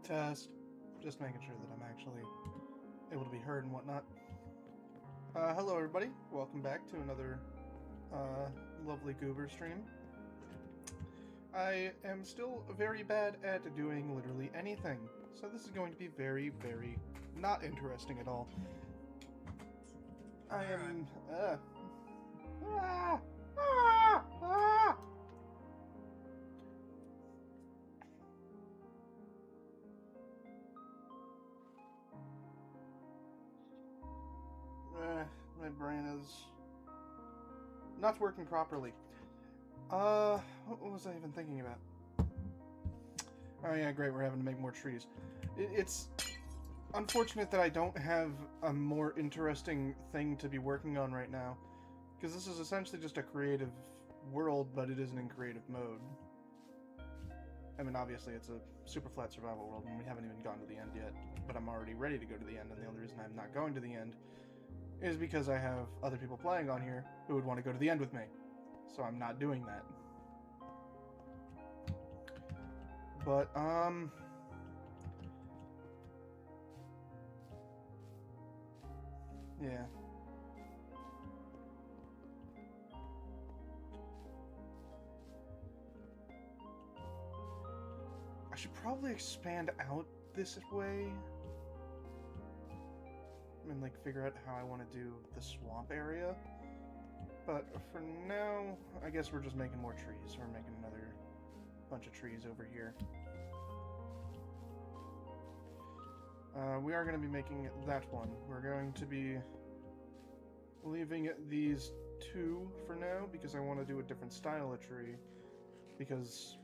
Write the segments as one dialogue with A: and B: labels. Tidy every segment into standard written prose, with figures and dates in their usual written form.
A: Test. Just making sure that I'm actually able to be heard and whatnot. Hello everybody. Welcome back to another lovely Goober stream. I am still very bad at doing literally anything, so this is going to be very, very not interesting at all. I am... my brain is not working properly. What was I even thinking about? Oh yeah, great, we're having to make more trees. It's unfortunate that I don't have a more interesting thing to be working on right now, because this is essentially just a creative world, but it isn't in creative mode. I mean, obviously it's a super flat survival world, and we haven't even gone to the end yet, but I'm already ready to go to the end, and the only reason I'm not going to the end is because I have other people playing on here who would want to go to the end with me. So I'm not doing that. But, yeah. I should probably expand out this way. And like figure out how I want to do the swamp area. But for now, I guess we're just making more trees. We're making another bunch of trees over here. We are going to be making that one. We're going to be leaving these two for now because I want to do a different style of tree. Because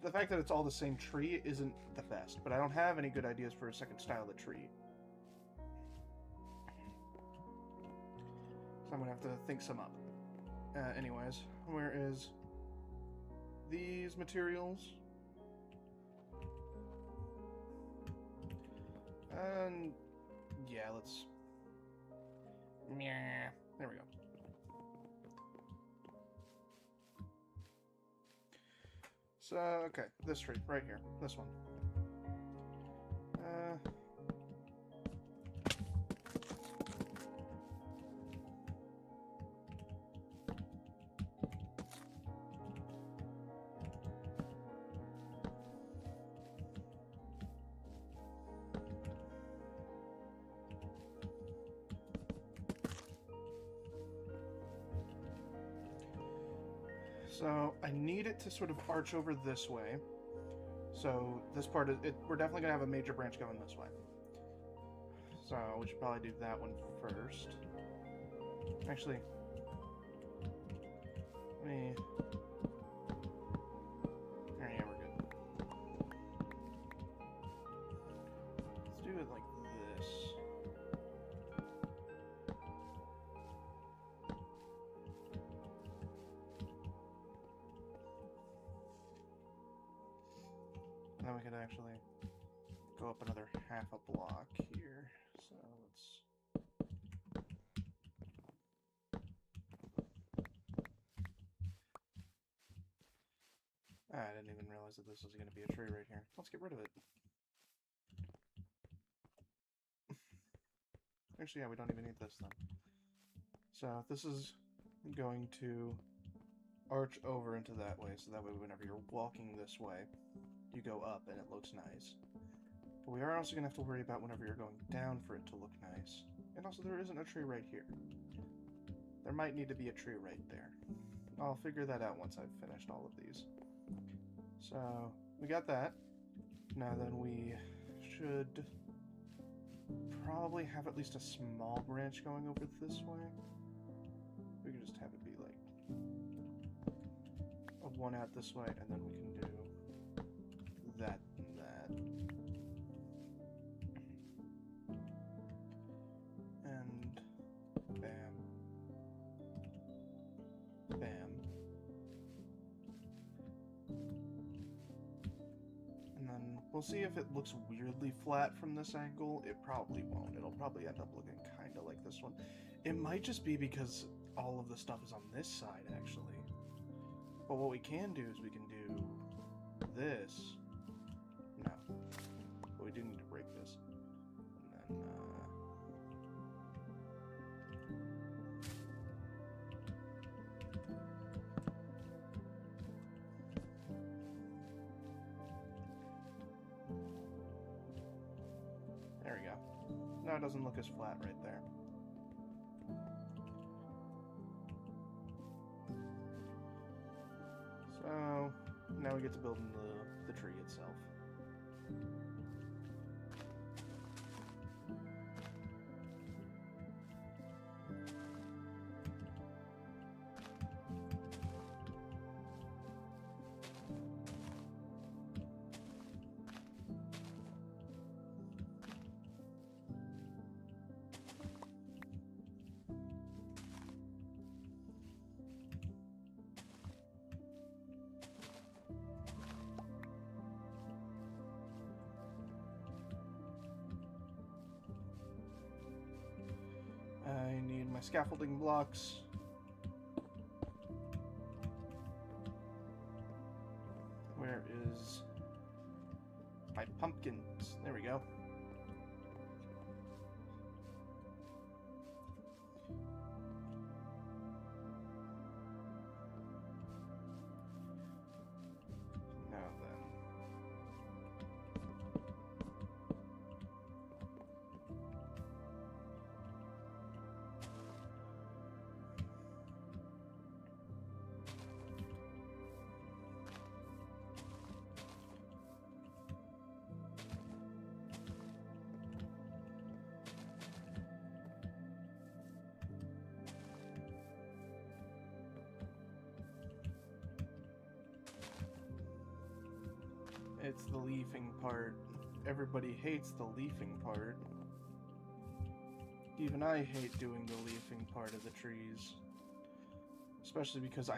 A: the fact that it's all the same tree isn't the best, but I don't have any good ideas for a second style of tree. So I'm going to have to think some up. Anyways, where is these materials? And yeah, let's... Yeah, there we go. So, okay, this tree, right here. This one. So I need it to sort of arch over this way. So this part, we're definitely going to have a major branch going this way. So we should probably do that one first. Actually, let me... Oh, yeah, we're good. Let's do it like this. And then we could actually go up another half a block here. So let's... I didn't even realize that this was going to be a tree right here. Let's get rid of it. Actually, yeah, we don't even need this then. So this is going to arch over into that way, so that way whenever you're walking this way, you go up and it looks nice. But we are also going to have to worry about whenever you're going down for it to look nice. And also there isn't a tree right here. There might need to be a tree right there. I'll figure that out once I've finished all of these. So, we got that. Now then we should probably have at least a small branch going over this way. We can just have it be like a one out this way, and then we can do that and that. And bam. Bam. And then we'll see if it looks weirdly flat from this angle. It probably won't. It'll probably end up looking kind of like this one. It might just be because all of the stuff is on this side, actually. But what we can do is we can do this. No. What we do need to break this. And then, there we go. Now it doesn't look as flat right there. So now we get to build the tree itself. I need my scaffolding blocks. Where is my pumpkins? There we go. Now then. It's the leafing part. Everybody hates the leafing part. Even I hate doing the leafing part of the trees. Especially because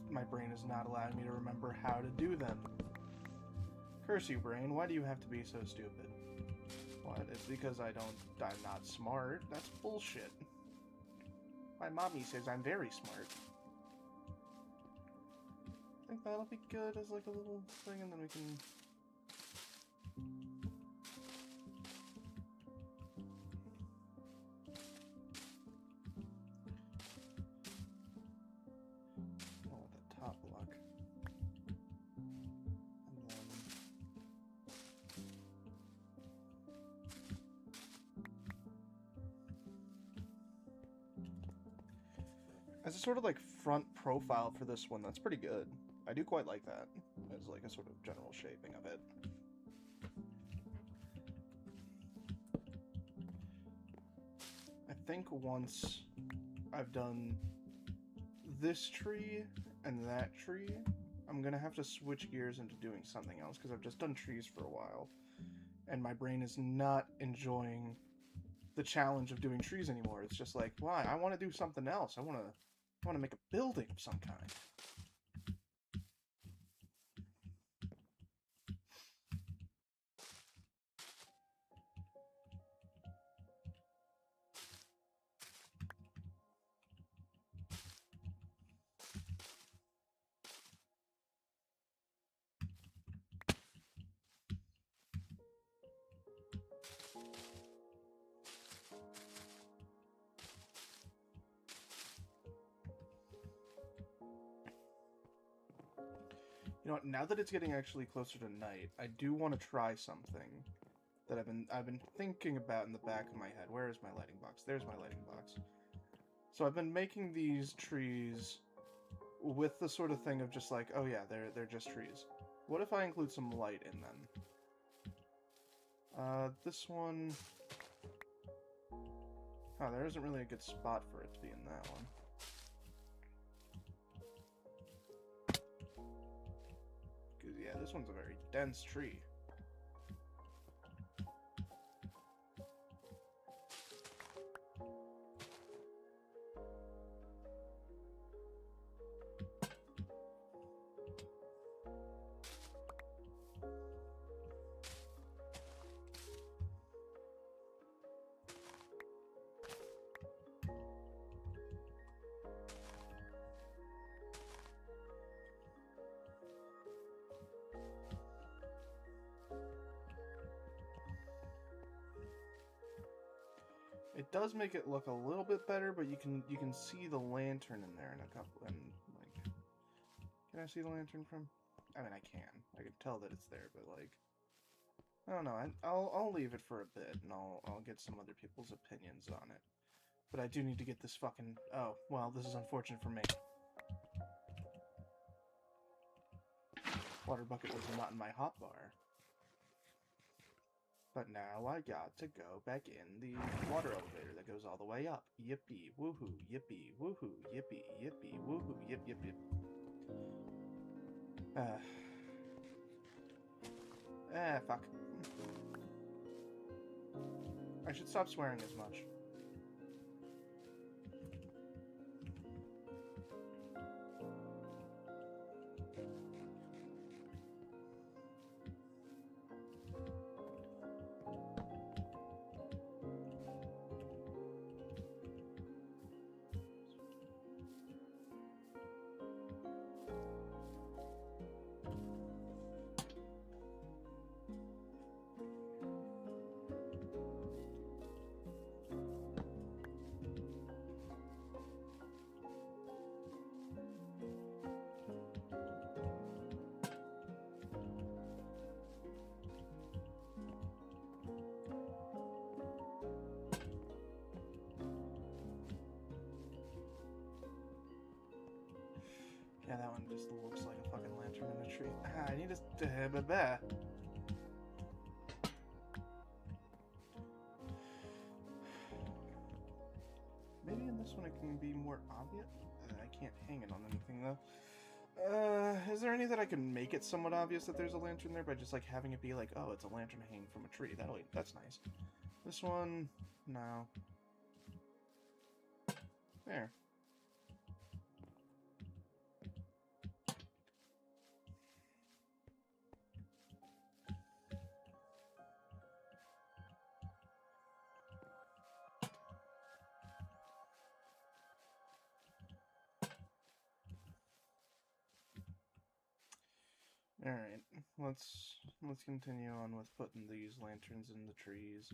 A: my brain is not allowing me to remember how to do them. Curse you, brain, why do you have to be so stupid? What? It's because I'm not smart. That's bullshit. My mommy says I'm very smart. I think that'll be good as like a little thing, and then we can... Oh, the top block. And then... As a sort of like front profile for this one, that's pretty good. I do quite like that as like a sort of general shaping of it. I think once I've done this tree and that tree, I'm gonna have to switch gears into doing something else because I've just done trees for a while and my brain is not enjoying the challenge of doing trees anymore. It's just like, why? I want to do something else. I want to make a building of some kind. You know what, now that it's getting actually closer to night, I do want to try something that I've been thinking about in the back of my head. Where is my lighting box? There's my lighting box. So I've been making these trees with the sort of thing of just like, oh yeah, they're just trees. What if I include some light in them? This one... Oh, there isn't really a good spot for it to be in that one. Because, yeah, this one's a very dense tree. does make it look a little bit better, but you can see the lantern in there in a couple, and like, can I see the lantern from? I mean, I can tell that it's there, but like, I don't know. I'll leave it for a bit, and I'll get some other people's opinions on it. But I do need to get this fucking... Oh, well, this is unfortunate for me. Water bucket was not in my hotbar. But now I got to go back in the water elevator that goes all the way up. Yippee, woohoo, yippee, woohoo, yippee, yippee, woohoo, yip, yip, yip. Fuck. I should stop swearing as much. Yeah, that one just looks like a fucking lantern in a tree. I need to... Maybe in this one it can be more obvious? I can't hang it on anything, though. Is there any that I can make it somewhat obvious that there's a lantern there by just, like, having it be like, oh, it's a lantern hanging from a tree. That's nice. This one... No. There. Alright, let's continue on with putting these lanterns in the trees.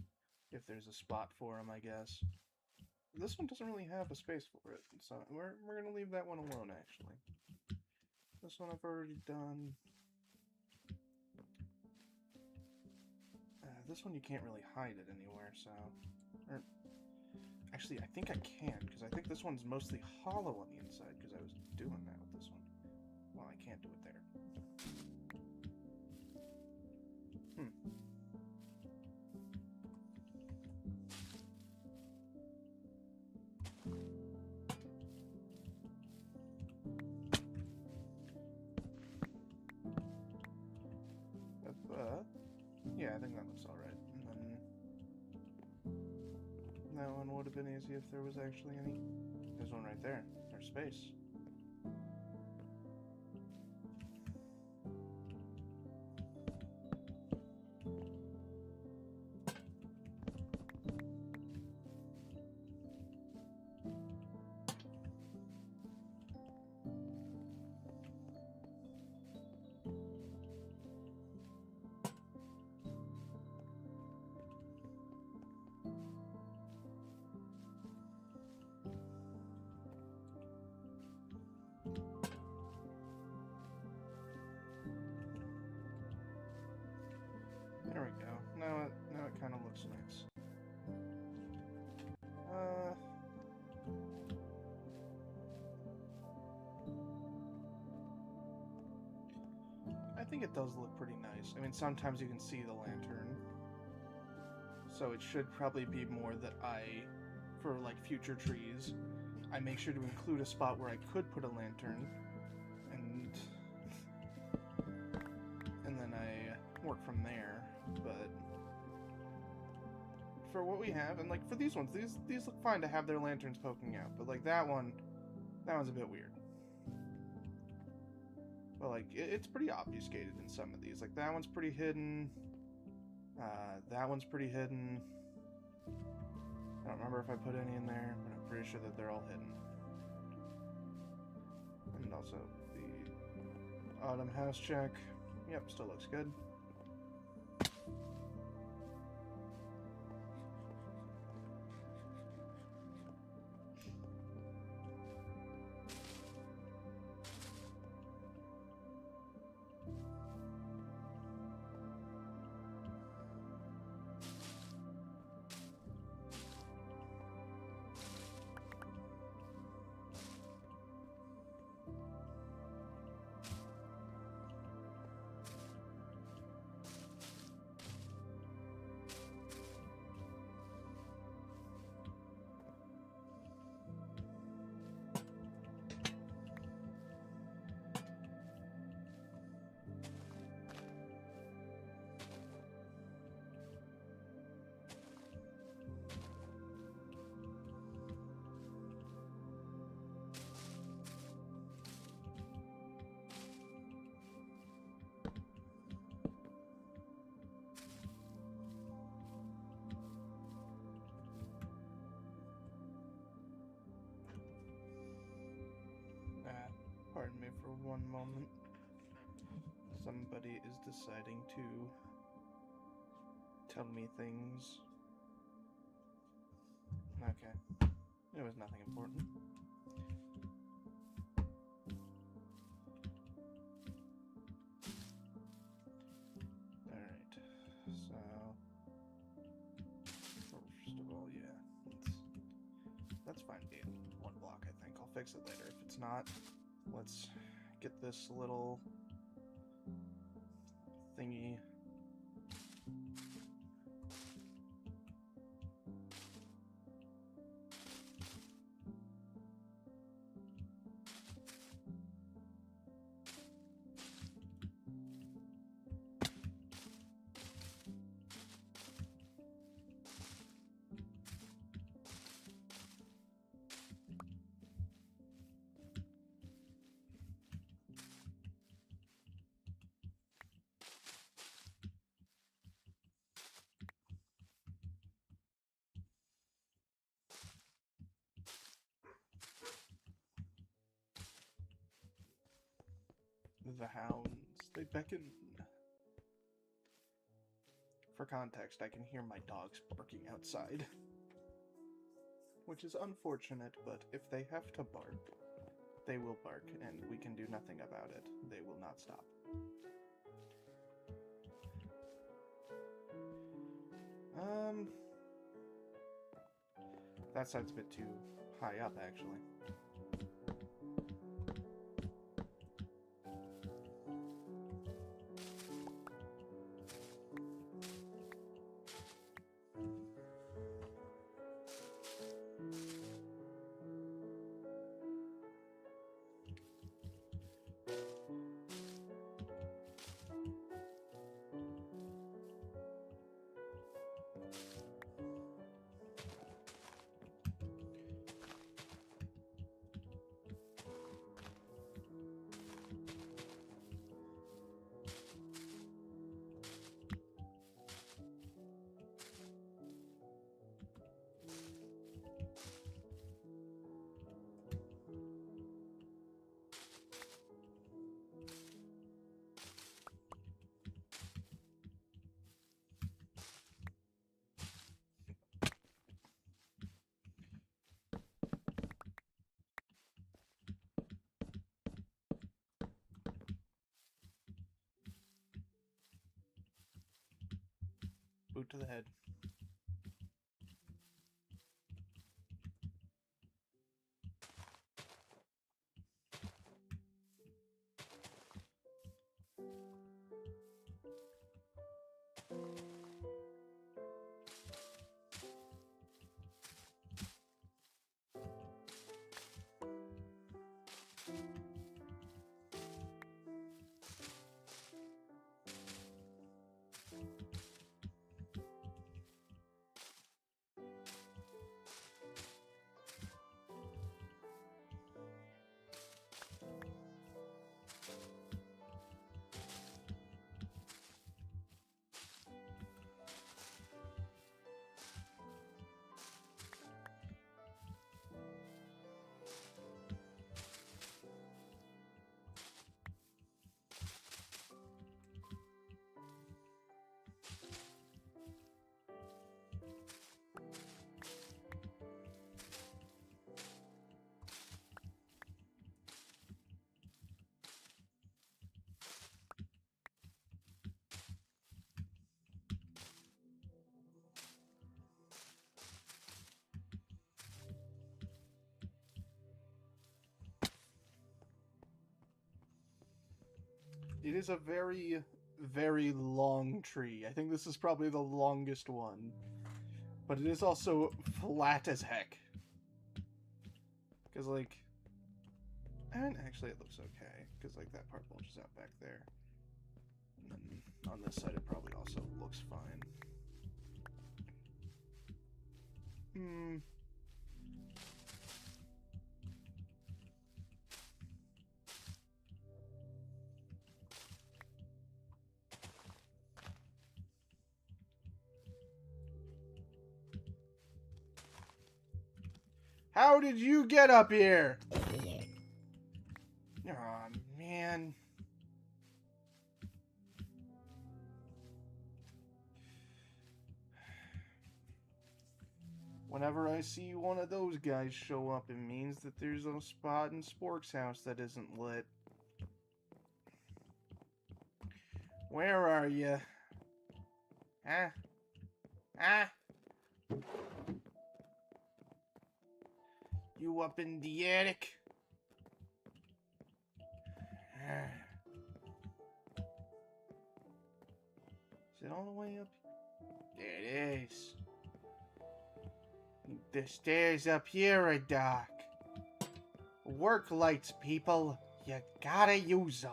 A: If there's a spot for them, I guess. This one doesn't really have a space for it, so we're gonna leave that one alone, actually. This one I've already done. This one you can't really hide it anywhere, so... Actually, I think I can, because I think this one's mostly hollow on the inside, because I was doing that with this one. Well, I can't do it there. Yeah, I think that looks alright. And then that one would have been easy if there was actually any. There's one right there. There's space. There we go. Now it kind of looks nice. I think it does look pretty nice. I mean, sometimes you can see the lantern. So it should probably be more that for like future trees, I make sure to include a spot where I could put a lantern, and then I work from there. But for what we have, and like for these ones, these look fine to have their lanterns poking out. But like that one's a bit weird. But like it's pretty obfuscated in some of these. Like that one's pretty hidden. That one's pretty hidden. I don't remember if I put any in there, but I'm pretty sure that they're all hidden. And also the autumn house check. Yep, still looks good. one moment. Somebody is deciding to tell me things. Okay. It was nothing important. Alright. So, first of all, yeah. That's fine being one block, I think. I'll fix it later. If it's not, let's get this little thingy. The hounds, they beckon. For context, I can hear my dogs barking outside. Which is unfortunate, but if they have to bark, they will bark, and we can do nothing about it. They will not stop. That side's a bit too high up, actually. Boot to the head. It is a very, very long tree. I think this is probably the longest one. But it is also flat as heck. Because, like... And actually it looks okay. Because, like, that part bulges out back there. And then on this side it probably also looks fine. How did you get up here? Aw, man. man. Whenever I see one of those guys show up, it means that there's a spot in Spork's house that isn't lit. Where are you? Huh? Huh? You up in the attic? Is it all the way up? There it is. The stairs up here are dark. Work lights, people. You gotta use them.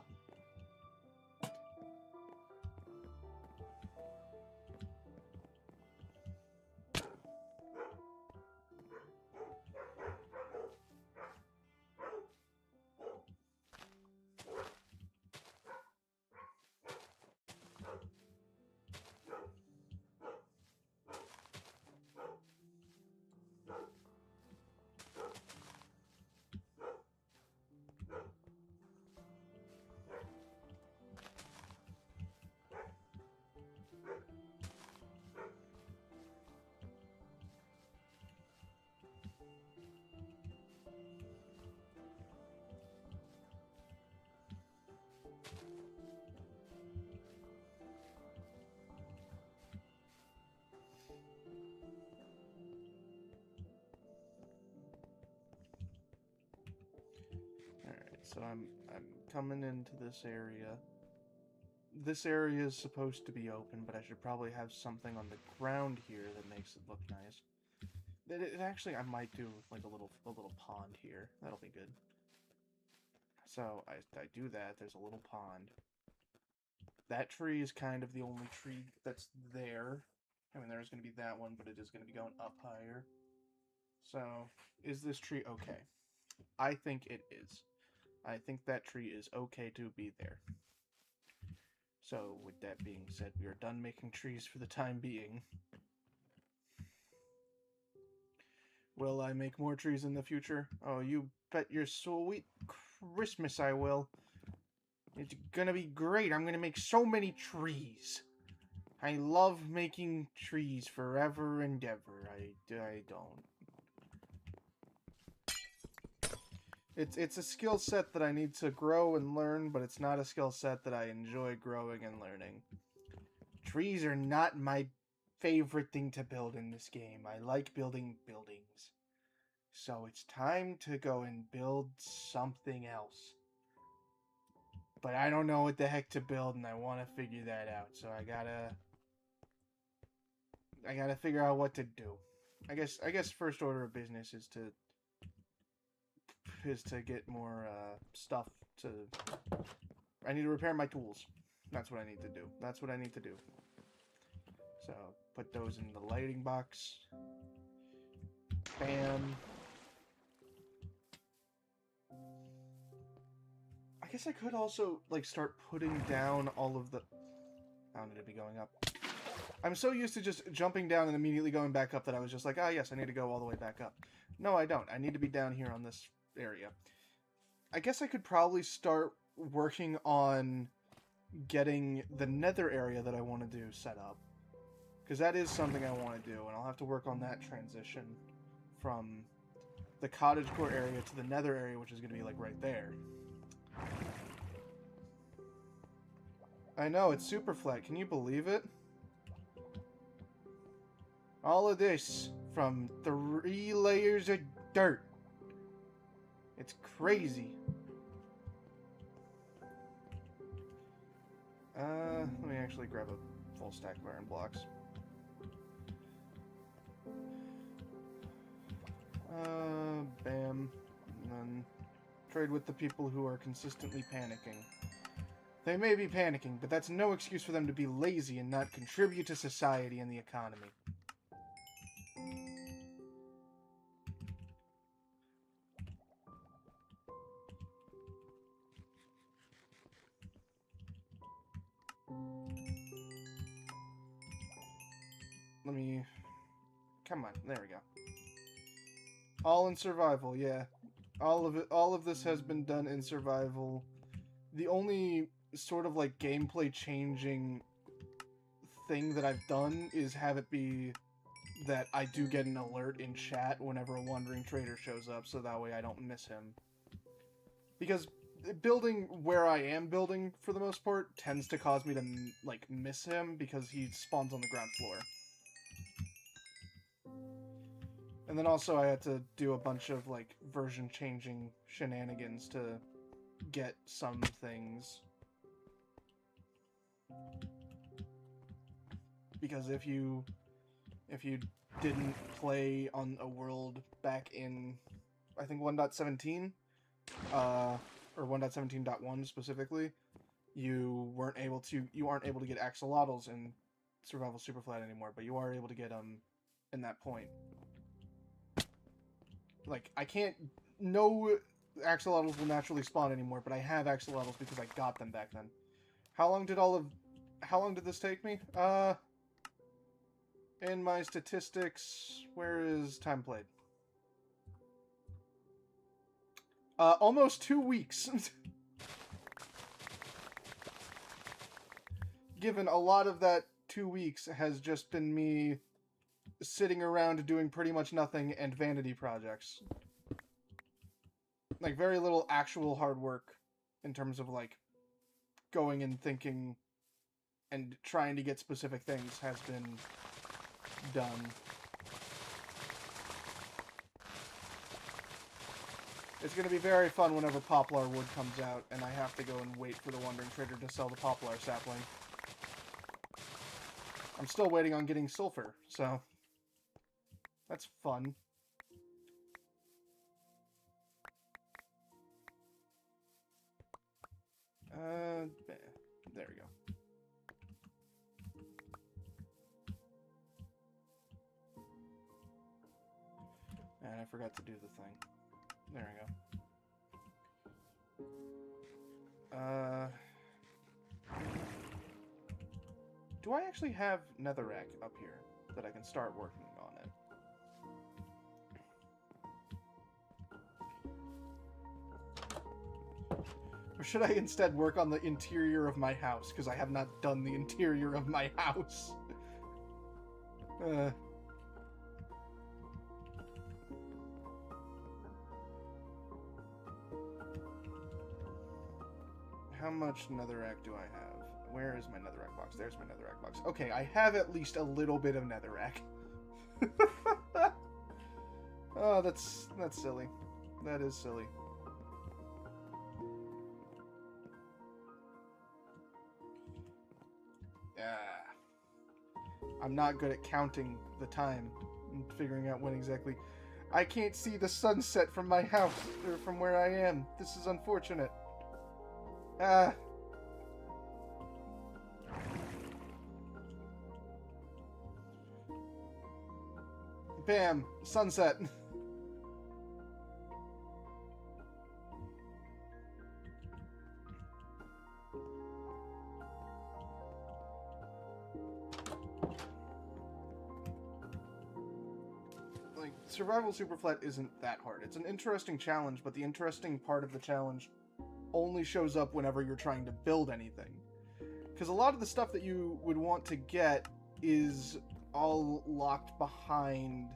A: So I'm coming into this area. This area is supposed to be open, but I should probably have something on the ground here that makes it look nice. It actually, I might do like a little pond here. That'll be good. So I do that. There's a little pond. That tree is kind of the only tree that's there. I mean, there's going to be that one, but it is going to be going up higher. So, is this tree okay? I think it is. I think that tree is okay to be there. So, with that being said, we are done making trees for the time being. Will I make more trees in the future? Oh, you bet your sweet Christmas I will. It's gonna be great. I'm gonna make so many trees. I love making trees forever and ever. I don't. It's a skill set that I need to grow and learn, but it's not a skill set that I enjoy growing and learning. Trees are not my favorite thing to build in this game. I like building buildings. So it's time to go and build something else. But I don't know what the heck to build, and I want to figure that out. So I gotta figure out what to do. I guess first order of business is to get more stuff to. I need to repair my tools. That's what I need to do. That's what I need to do. So put those in the lighting box. Bam. I guess I could also like start putting down all of the. I don't need to be going up. I'm so used to just jumping down and immediately going back up that I was just like, ah, yes, I need to go all the way back up. No, I don't. I need to be down here on this area. I guess I could probably start working on getting the nether area that I want to do set up. Because that is something I want to do, and I'll have to work on that transition from the cottagecore area to the nether area, which is going to be like right there. I know, it's super flat. Can you believe it? All of this from 3 layers of dirt. It's crazy. Let me actually grab a full stack of iron blocks. Bam. And then trade with the people who are consistently panicking. They may be panicking, but that's no excuse for them to be lazy and not contribute to society and the economy. Let me... Come on, there we go. All in survival, yeah. All of this has been done in survival. The only sort of like gameplay changing thing that I've done is have it be that I do get an alert in chat whenever a wandering trader shows up, so that way I don't miss him. Because building where I am building, for the most part, tends to cause me to, like, miss him because he spawns on the ground floor. And then also I had to do a bunch of, like, version-changing shenanigans to get some things. Because if you didn't play on a world back in, I think 1.17, or 1.17.1 specifically, you aren't able to get axolotls in Survival Superflat anymore, but you are able to get them in that point. Like, no axolotls will naturally spawn anymore, but I have axolotls because I got them back then. How long did this take me? In my statistics, where is time played? Almost 2 weeks. Given a lot of that 2 weeks has just been me sitting around doing pretty much nothing and vanity projects. Like, very little actual hard work in terms of, like, going and thinking and trying to get specific things has been done. It's going to be very fun whenever Poplar Wood comes out, and I have to go and wait for the Wandering Trader to sell the Poplar sapling. I'm still waiting on getting Sulfur, so that's fun. There we go. And I forgot to do the thing. There we go. Do I actually have Netherrack up here that I can start working on it? Or should I instead work on the interior of my house? Because I have not done the interior of my house. How much Netherrack do I have? Where is my Netherrack box? There's my Netherrack box. Okay, I have at least a little bit of Netherrack. Oh, that's silly. That is silly. I'm not good at counting the time and figuring out when exactly. I can't see the sunset from my house, or from where I am. This is unfortunate. Bam! Sunset. Like, Survival Superflat isn't that hard. It's an interesting challenge, but the interesting part of the challenge only shows up whenever you're trying to build anything. Because a lot of the stuff that you would want to get is all locked behind...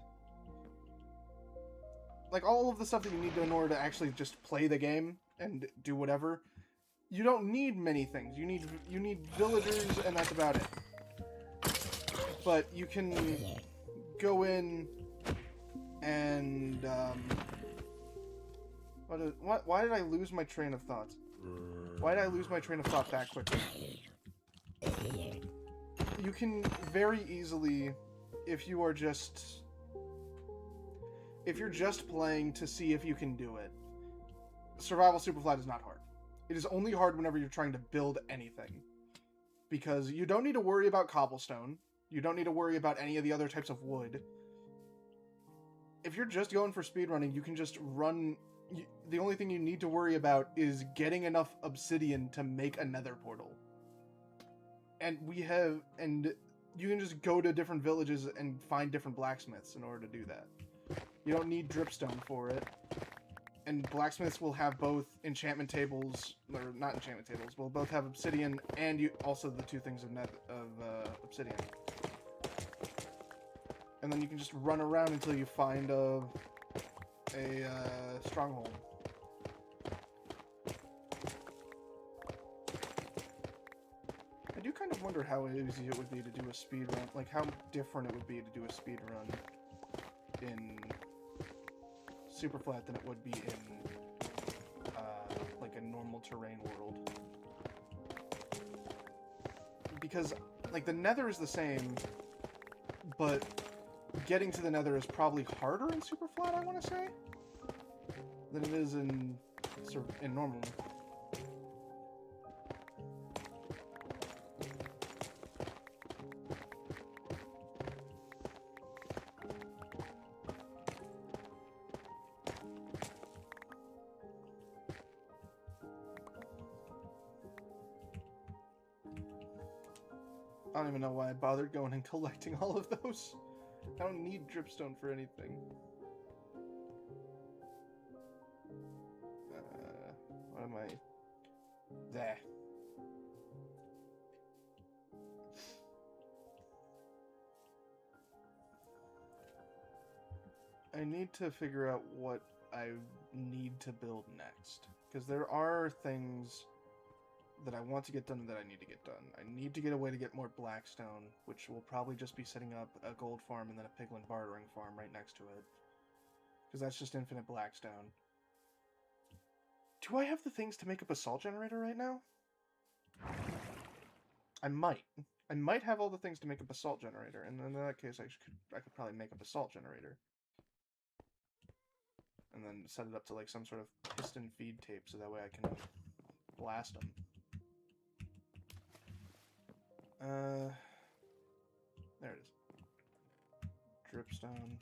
A: Like, all of the stuff that you need in order to actually just play the game and do whatever, you don't need many things. You need villagers, and that's about it. But you can go in and, why did I lose my train of thought? Why did I lose my train of thought that quickly? You can very easily, if you're just playing to see if you can do it, Survival Superflat is not hard. It is only hard whenever you're trying to build anything. Because you don't need to worry about cobblestone. You don't need to worry about any of the other types of wood. If you're just going for speedrunning, you can just run... The only thing you need to worry about is getting enough obsidian to make a nether portal. And you can just go to different villages and find different blacksmiths in order to do that. You don't need dripstone for it. and blacksmiths will have both enchantment tables, or not enchantment tables, will both have obsidian and also the two things of obsidian. And then you can just run around until you find a stronghold. I do kind of wonder how easy it would be to do a speed run, like how different it would be to do a speed run in Superflat than it would be in like a normal terrain world. Because like the Nether is the same, but getting to the Nether is probably harder in Superflat, I want to say, than it is in normal. I don't even know why I bothered going and collecting all of those. I don't need dripstone for anything. What am I? There. I need to figure out what I need to build next. Because there are things that I want to get done that I need to get done. I need to get a way to get more blackstone, which will probably just be setting up a gold farm and then a piglin bartering farm right next to it. Because that's just infinite blackstone. Do I have the things to make up a salt generator right now? I might. I might have all the things to make up a salt generator, and in that case I could probably make up a salt generator. And then set it up to like some sort of piston feed tape so that way I can blast them. There it is. Dripstone.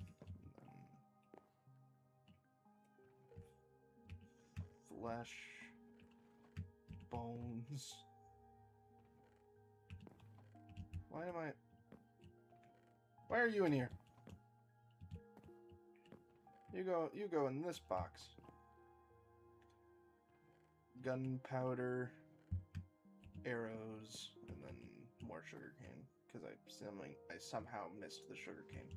A: Flesh. Bones. Why are you in here? You go in this box. Gunpowder, arrows, and then more sugarcane. Because I somehow missed the sugarcane.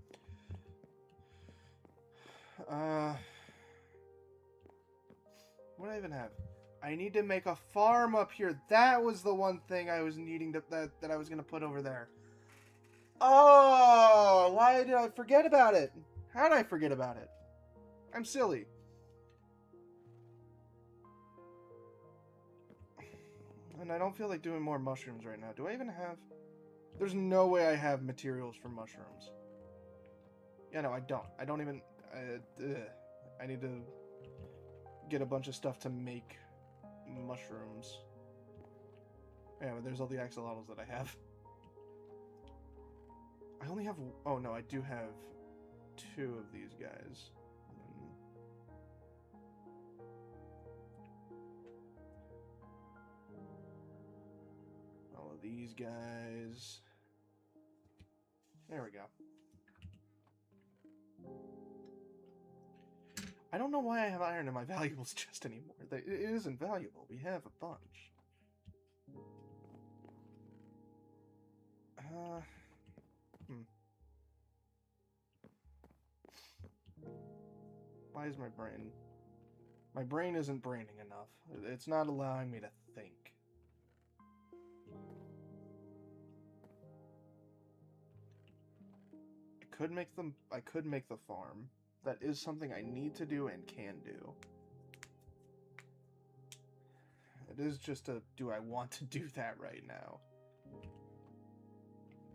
A: What do I even have? I need to make a farm up here. That was the one thing I was needing to, that I was gonna put over there. Oh, why did I forget about it? How did I forget about it? I'm silly. And I don't feel like doing more mushrooms right now. Do I even have... There's no way I have materials for mushrooms. Yeah, no, I don't. I don't even... I need to get a bunch of stuff to make mushrooms. Yeah, but there's all the axolotls that I have. I only have... Oh, no, I do have 2 of these guys. All of these guys. There we go. I don't know why I have iron in my valuables chest anymore. It isn't valuable. We have a bunch. Why is my brain... My brain isn't braining enough. It's not allowing me to think. I could make the farm. That is something I need to do and can do. It is just a, do I want to do that right now?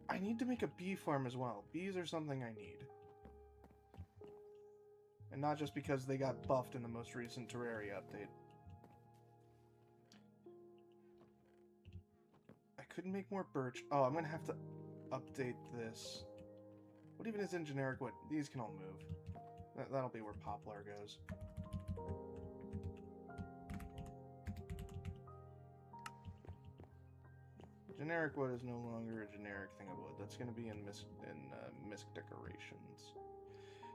A: I need to make a bee farm as well. Bees are something I need. And not just because they got buffed in the most recent Terraria update. I couldn't make more birch. Oh, I'm gonna have to update this. What even is in generic wood? These can all move. That'll be where poplar goes. Generic wood is no longer a generic thing of wood. That's going to be in misc decorations.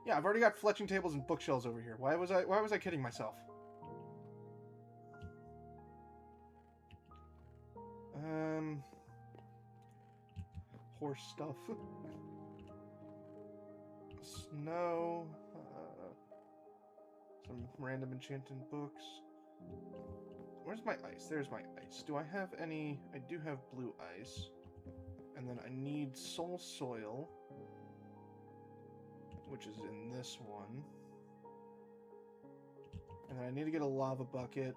A: Yeah, I've already got fletching tables and bookshelves over here. Why was I kidding myself? Horse stuff. Snow. Some random enchanted books. Where's my ice? There's my ice. Do I have any? I do have blue ice. And then I need soul soil, which is in this one. And then I need to get a lava bucket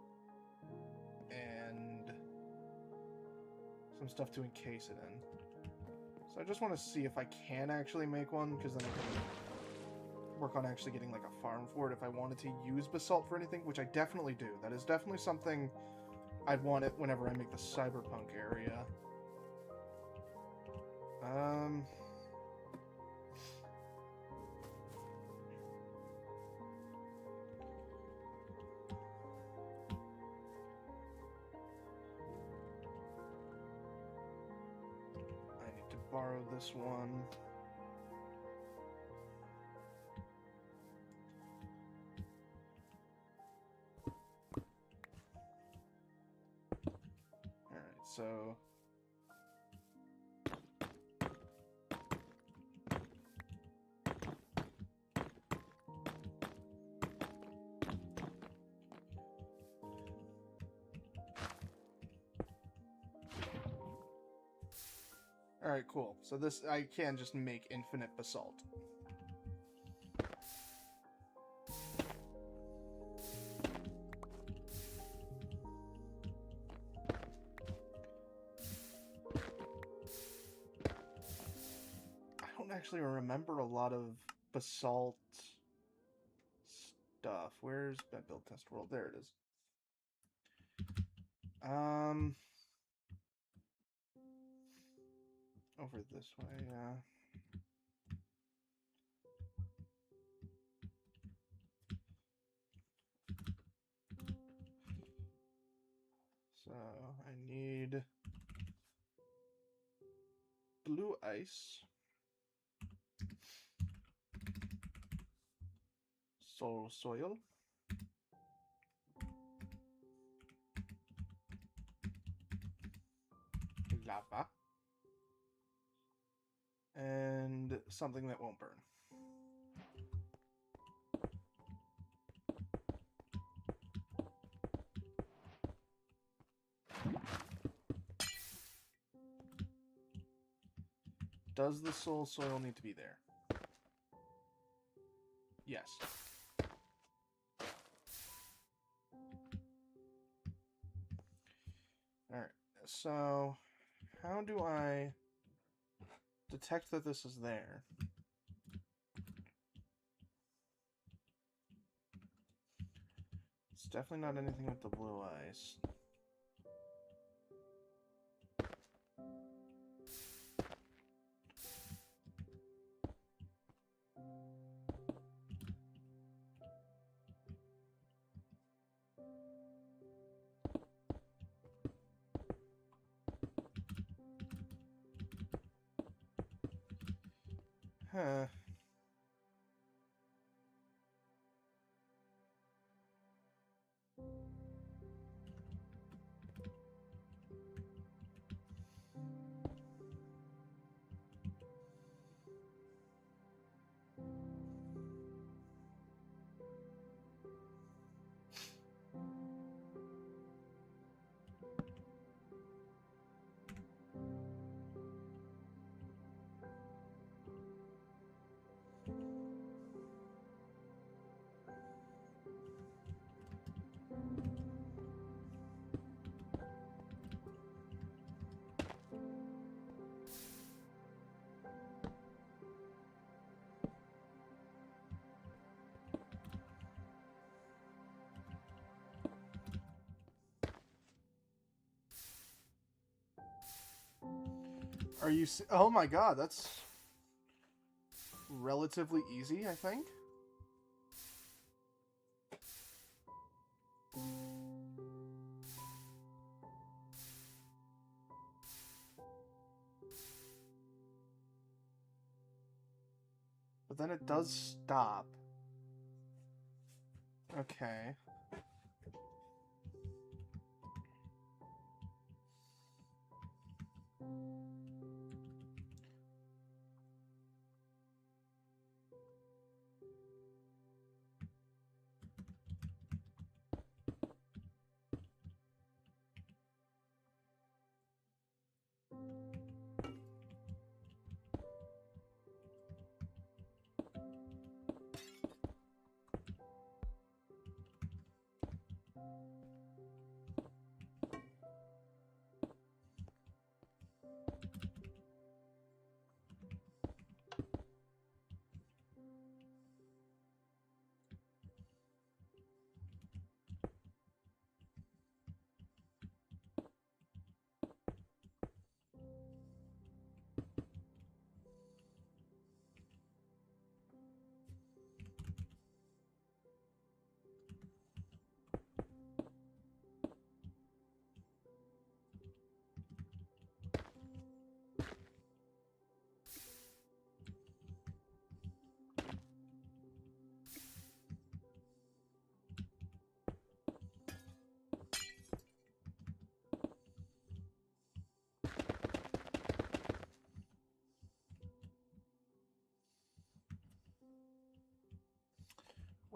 A: and some stuff to encase it in. So I just want to see if I can actually make one, because then I can work on actually getting like a farm for it if I wanted to use basalt for anything, which I definitely do. That is definitely something I'd want it whenever I make the cyberpunk area. I need to borrow this one. Alright, so alright, cool. So this, I can just make infinite basalt. I don't actually remember a lot of basalt stuff. Where's that build test world? There it is. Over this way, yeah. So, I need blue ice, soul soil, lava, and something that won't burn. Does the soul soil need to be there? Yes. Alright, so how do I detect that this is there? It's definitely not anything with the blue ice. Huh. Are you... Oh my god, that's relatively easy, I think. But then it does stop. Okay.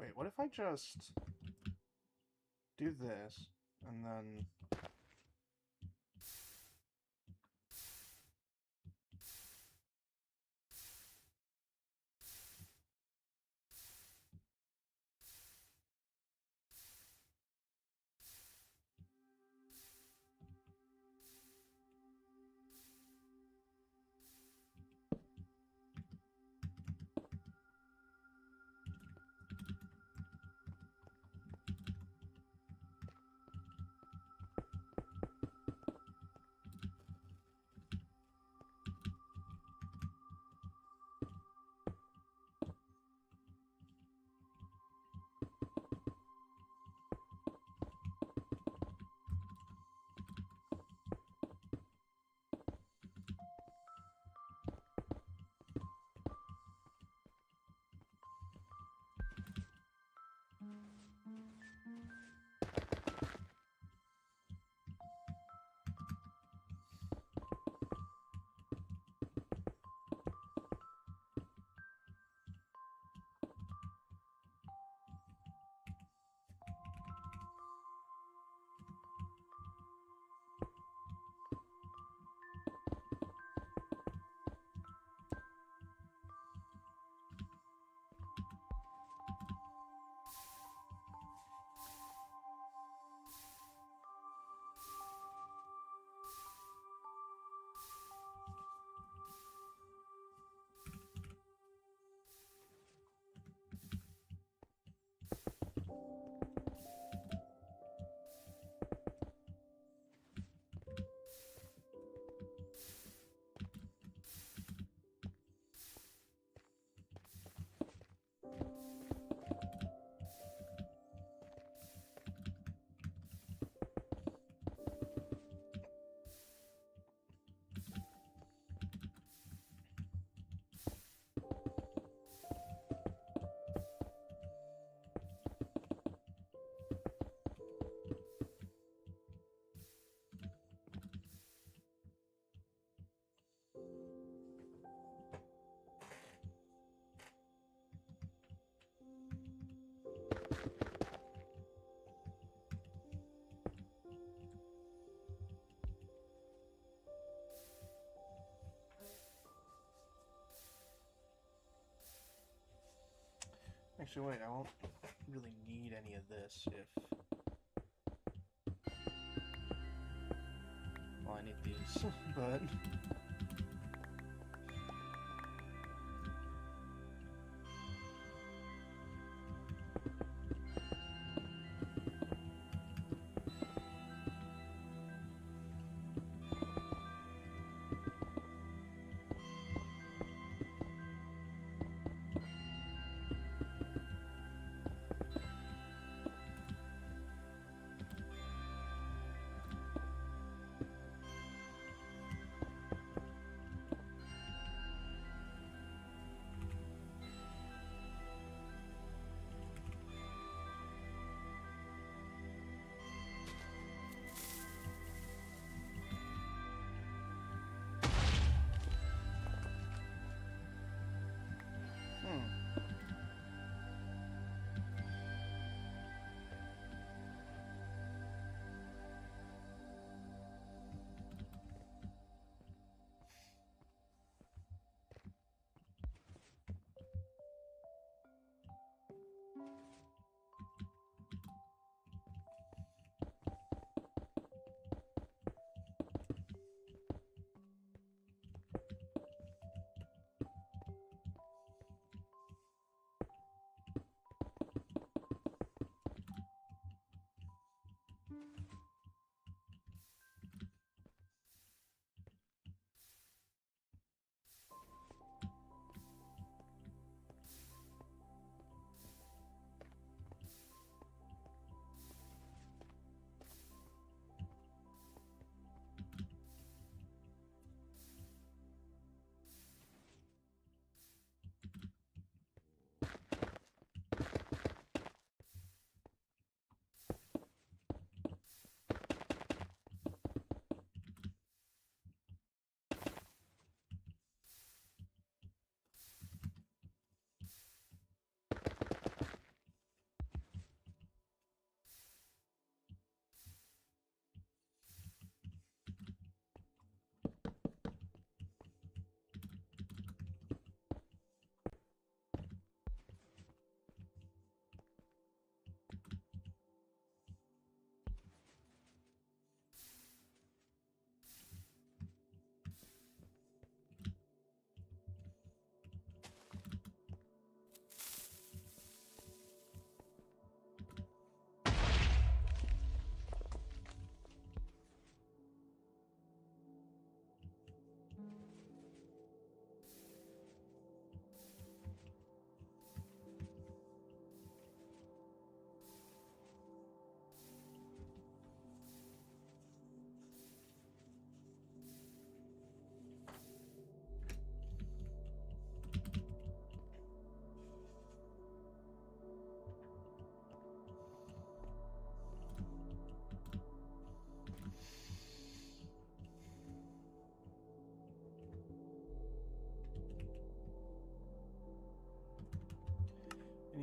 A: Wait, what if I just do this, and then... Actually, wait, I won't really need any of this if... Well, I need these, but...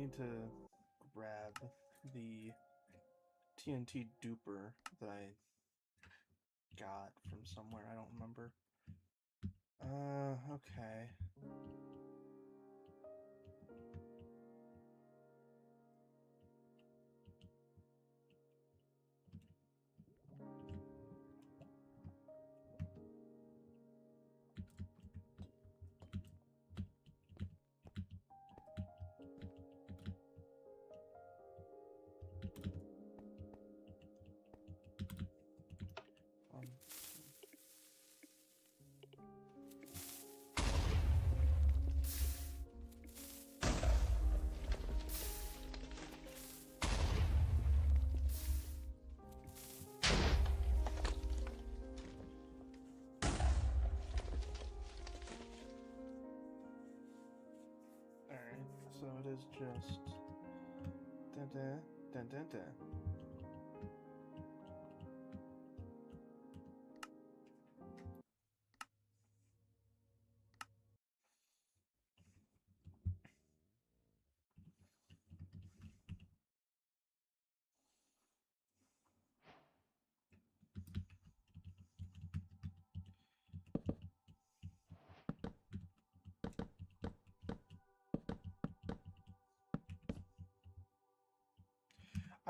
A: need to grab the TNT duper that I got from somewhere. I don't remember. Okay. So it is just dun dun dun dun dun.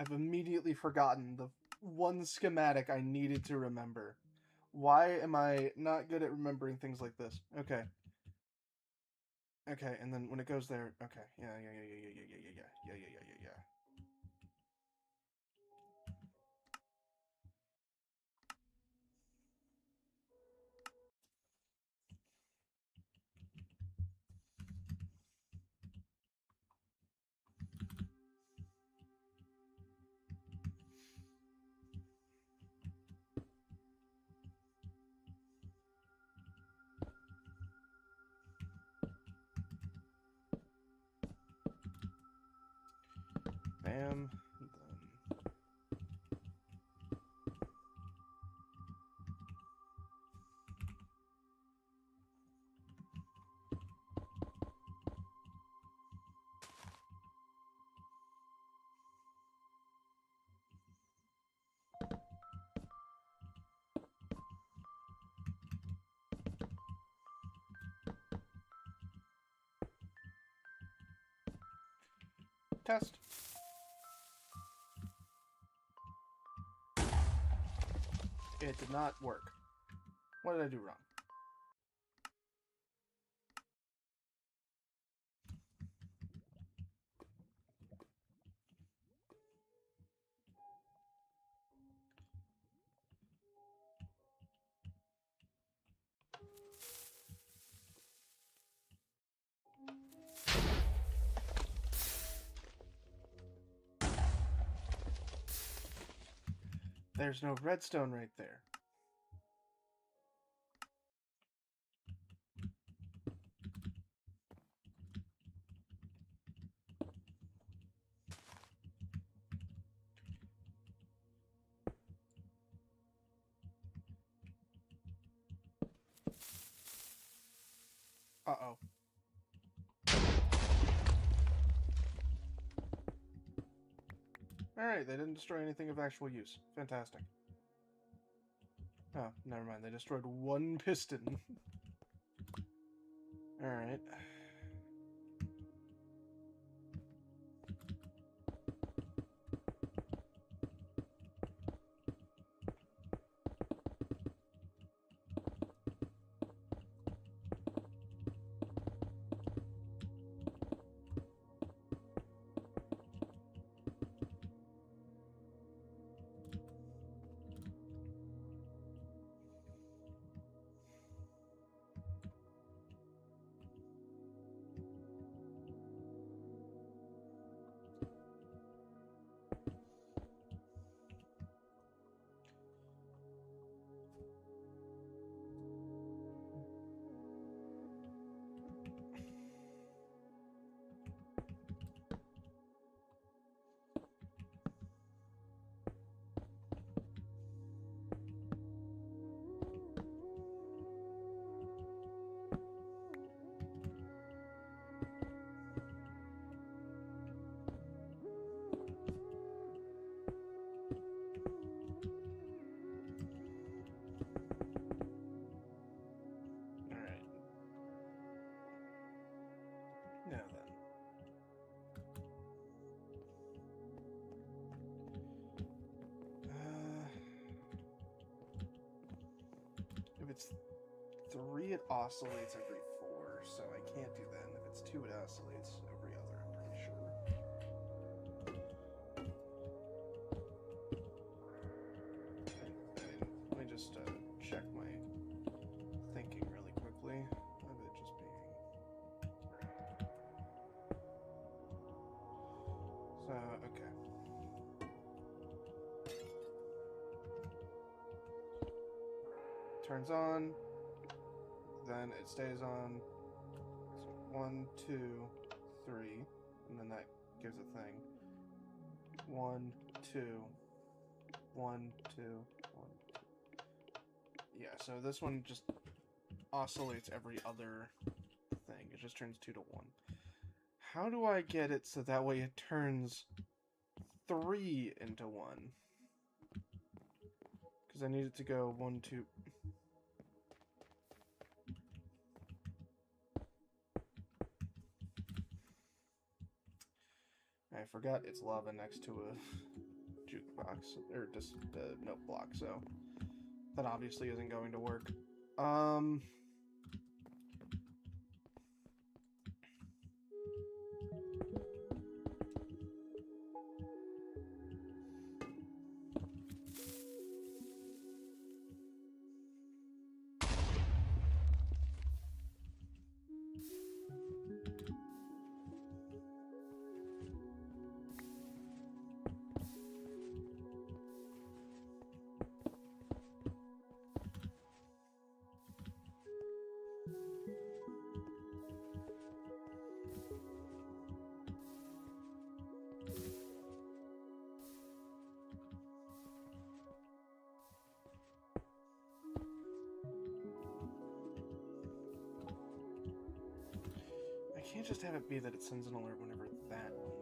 A: I've immediately forgotten the one schematic I needed to remember. Why am I not good at remembering things like this? Okay. Okay, and then when it goes there, okay. Yeah. Bam. Test. It did not work. What did I do wrong? There's no redstone right there. Uh-oh. Alright, they didn't destroy anything of actual use. Fantastic. Oh, never mind. They destroyed one piston. Alright. it's 3, it oscillates every 4, so I can't do that. And if it's 2, it oscillates every other, I'm pretty sure. Let me just check my thinking really quickly of it just being... So, okay. Turns on, then it stays on. So 1, 2, 3, and then that gives a thing. 1, 2, 1, 2, 1. Yeah, so this one just oscillates every other thing. It just turns 2 to 1. How do I get it so that way it turns 3 into 1? Because I need it to go 1, 2... I forgot it's lava next to a jukebox, or just a note block, so that obviously isn't going to work. I can't just have it be that it sends an alert whenever that one...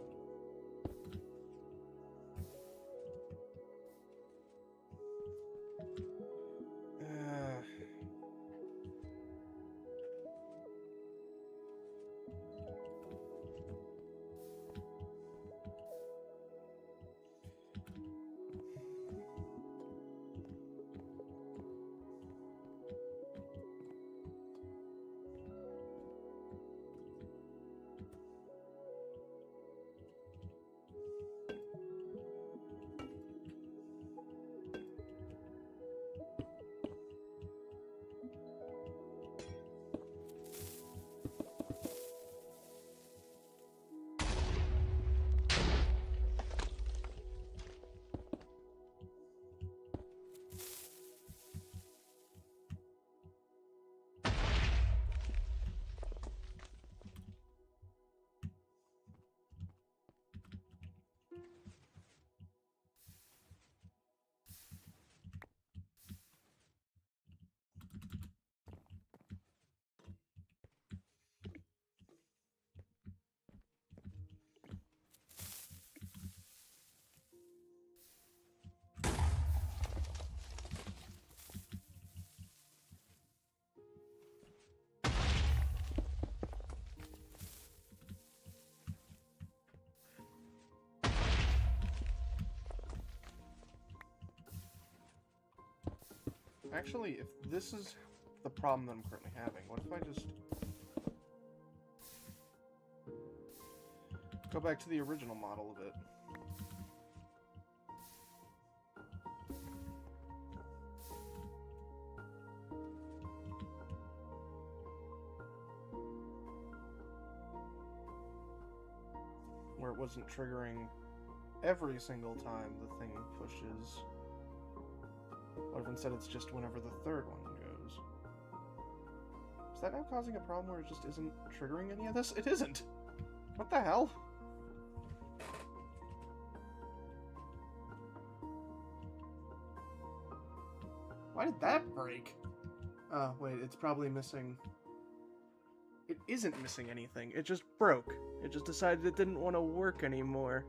A: Actually, if this is the problem that I'm currently having, what if I just go back to the original model of it? Where it wasn't triggering every single time the thing pushes. What if instead it's just whenever the third one goes? Is that now causing a problem where it just isn't triggering any of this? It isn't! What the hell? Why did that break? Wait, it's probably missing... It isn't missing anything, it just broke. It just decided it didn't want to work anymore.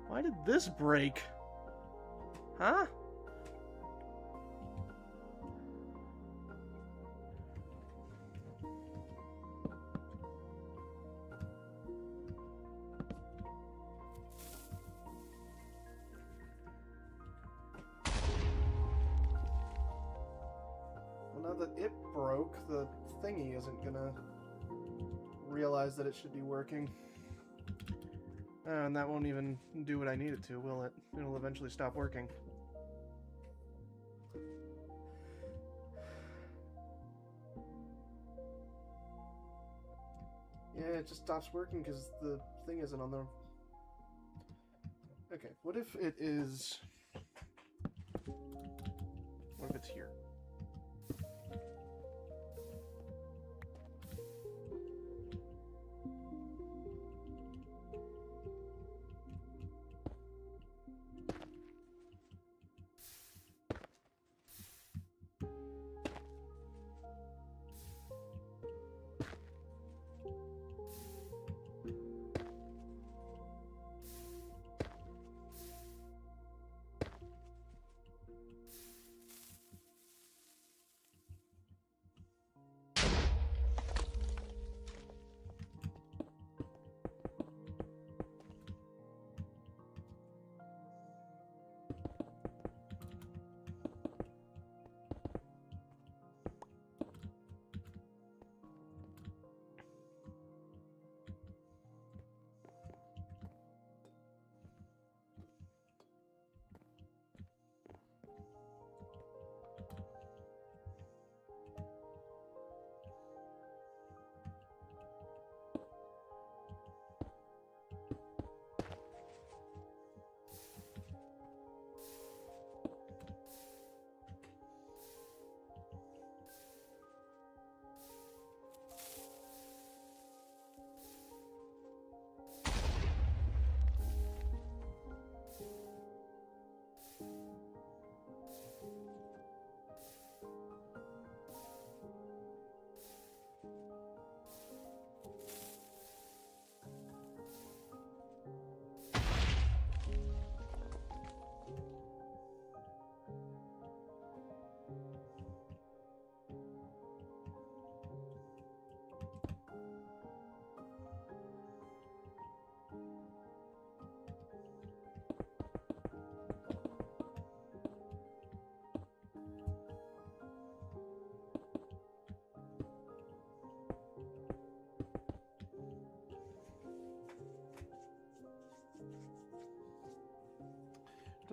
A: Why did this break? Huh? it broke, the thingy isn't gonna realize that it should be working. And that won't even do what I need it to, will it? It'll eventually stop working. Yeah, it just stops working because the thing isn't on there. Okay, what if it is... What if it's here?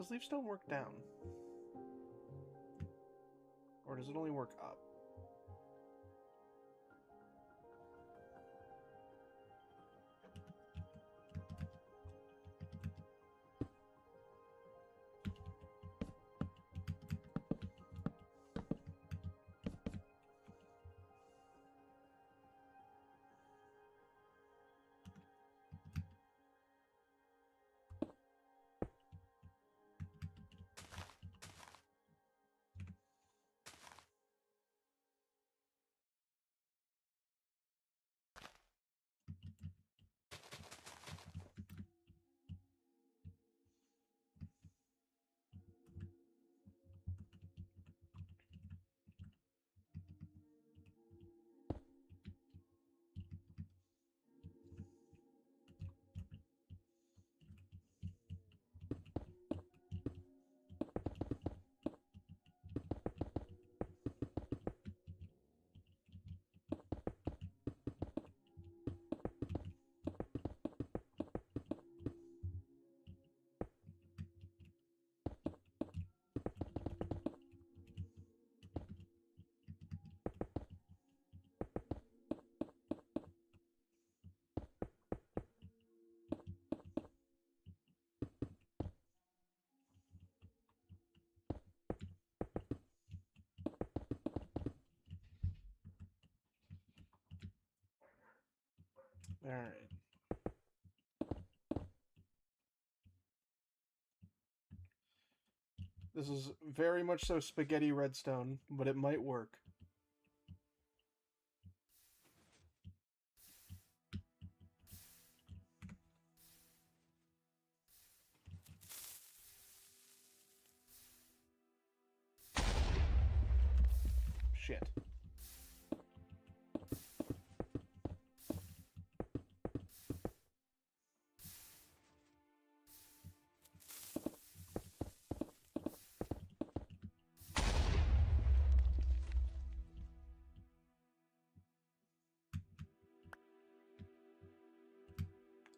A: Does leaf stone work down? Or does it only work up? Alright. This is very much so spaghetti redstone, but it might work. Shit.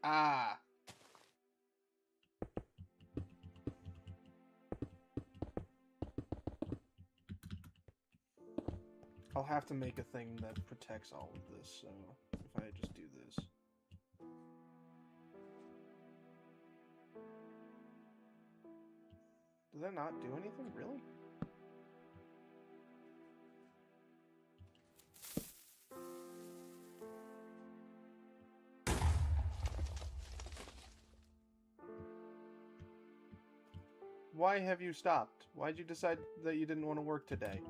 A: Ah! I'll have to make a thing that protects all of this, so if I just do this. Did that not do anything, really? Why have you stopped? Why'd you decide that you didn't want to work today?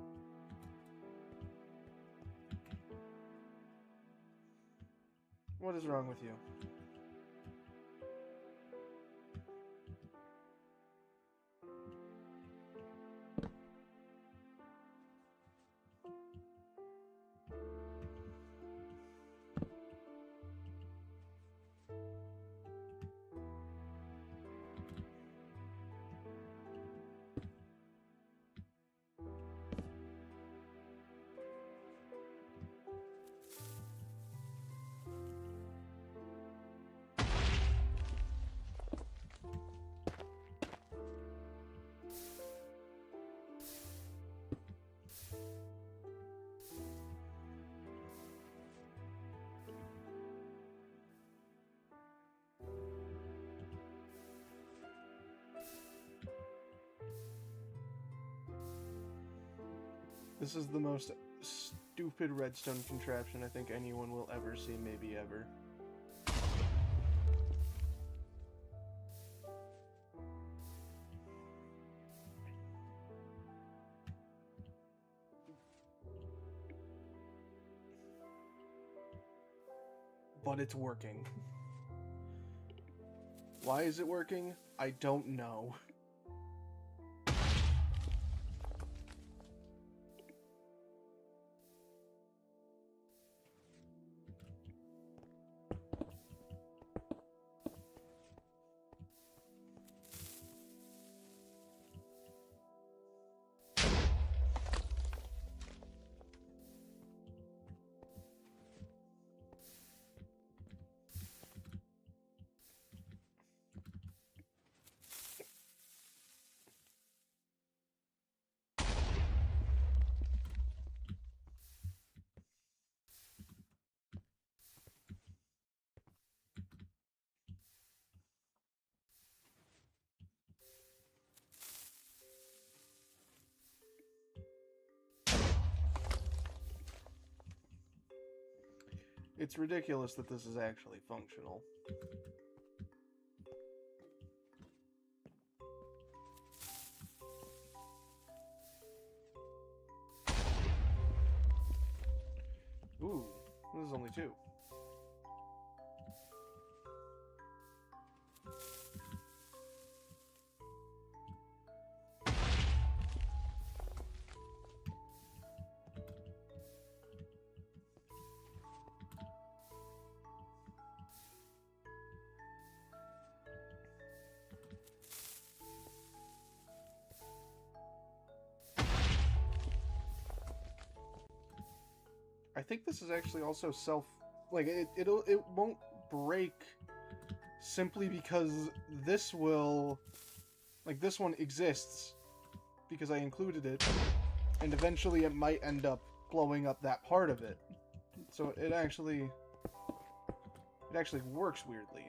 A: What is wrong with you? This is the most stupid redstone contraption I think anyone will ever see, maybe ever. But it's working. Why is it working? I don't know. It's ridiculous that this is actually functional. Ooh, this is only 2. I think this is actually also like it won't break simply because this will, like, this one exists because I included it, and eventually it might end up blowing up that part of it. So it actually works weirdly.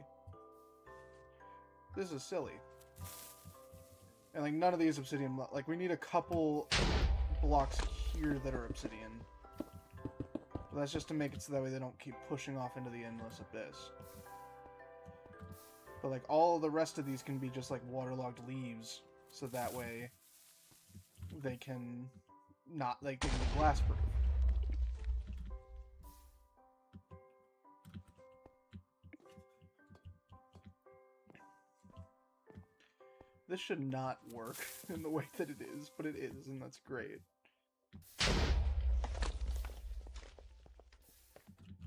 A: This is silly. And like none of these obsidian, like we need a couple blocks here that are obsidian. But that's just to make it so that way they don't keep pushing off into the endless abyss. But like all the rest of these can be just like waterlogged leaves, so that way they can not, like, they can be blast proof. This should not work in the way that it is, but it is, and that's great.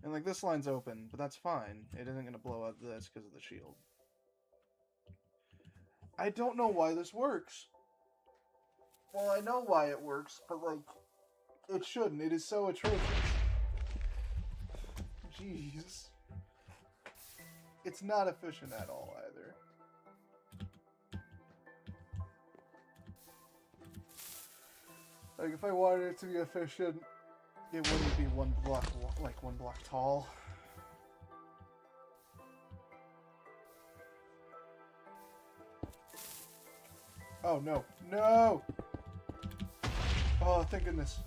A: And like this line's open, but that's fine. It isn't going to blow up this because of the shield. I don't know why this works. Well, I know why it works, but like, it shouldn't. It is so atrocious. Jeez. it's not efficient at all either. Like, if I wanted it to be efficient, it wouldn't be one block tall. Oh, no. No! Oh, thank goodness.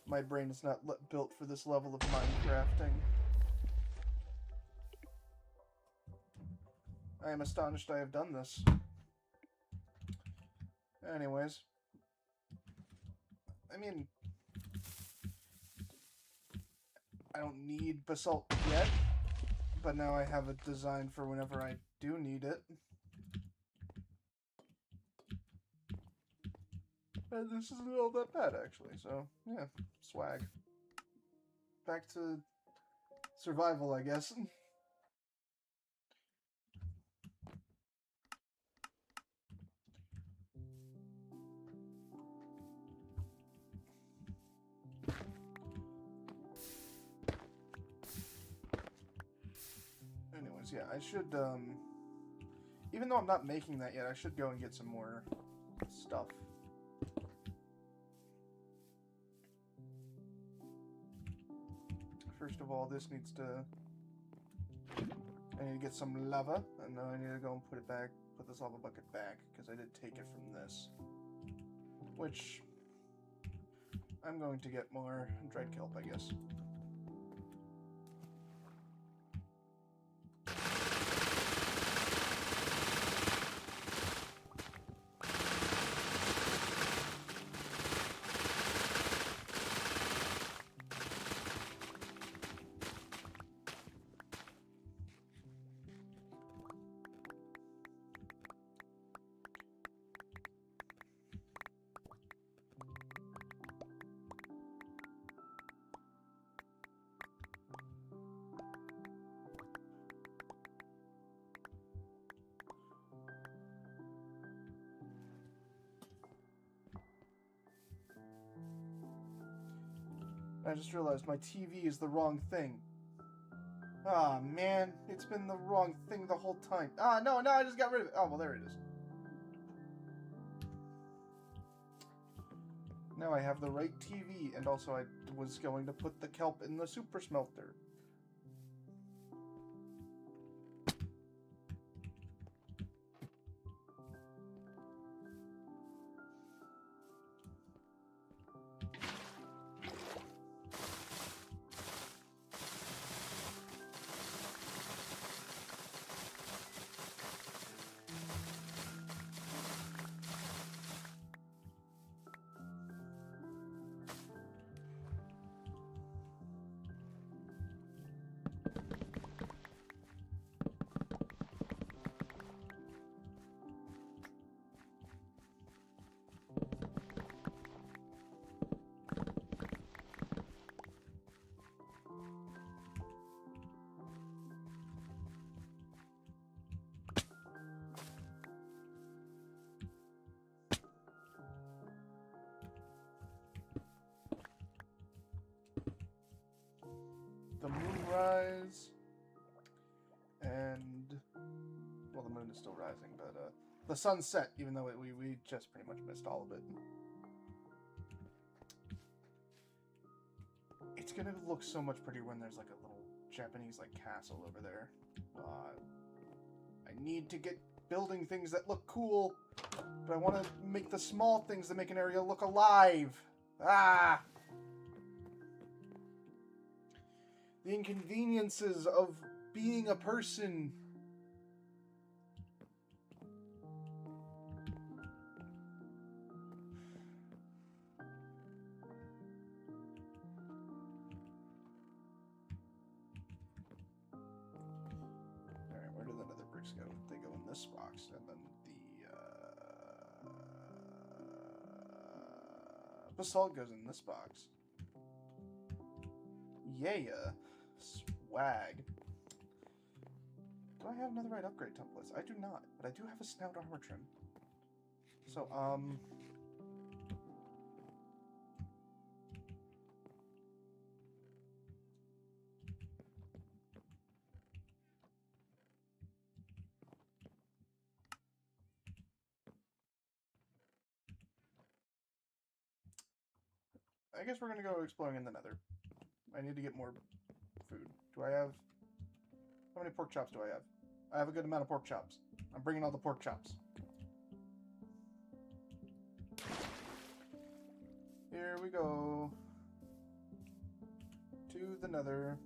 A: My brain is not built for this level of Minecrafting. I am astonished I have done this. Anyways. I mean, I don't need basalt yet, but now I have a design for whenever I do need it. And this isn't all that bad, actually, so, yeah, swag. Back to survival, I guess. Anyways, yeah, I should, even though I'm not making that yet, I should go and get some more stuff. First of all, this needs to... I need to get some lava, and then I need to go and put it back, put this lava bucket back, because I did take it from this. Which... I'm going to get more dried kelp, I guess. I just realized my TV is the wrong thing. Ah, man. It's been the wrong thing the whole time. Ah, no, I just got rid of it. Oh, well, there it is. Now I have the right TV, and also I was going to put the kelp in the super smelter. The moonrise, and, well, the moon is still rising, but the sunset, even though we just pretty much missed all of it. It's gonna look so much prettier when there's like a little Japanese like castle over there. I need to get building things that look cool, but I want to make the small things that make an area look alive. Ah! The inconveniences of being a person. Alright, where do the nether bricks go? They go in this box, and then the basalt goes in this box. Yeah. Swag. Do I have netherite upgrade templates? I do not, but I do have a snout armor trim. So, I guess we're gonna go exploring in the nether. I need to get more food. Do I have... How many pork chops do I have? I have a good amount of pork chops. I'm bringing all the pork chops. Here we go. To the nether.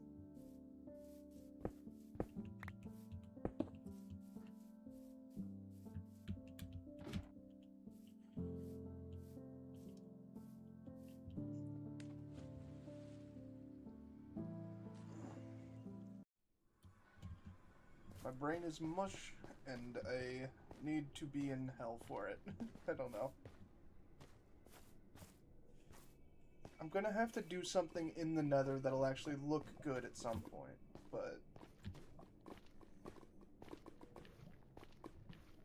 A: My brain is mush, and I need to be in hell for it. I don't know. I'm gonna have to do something in the nether that'll actually look good at some point, but...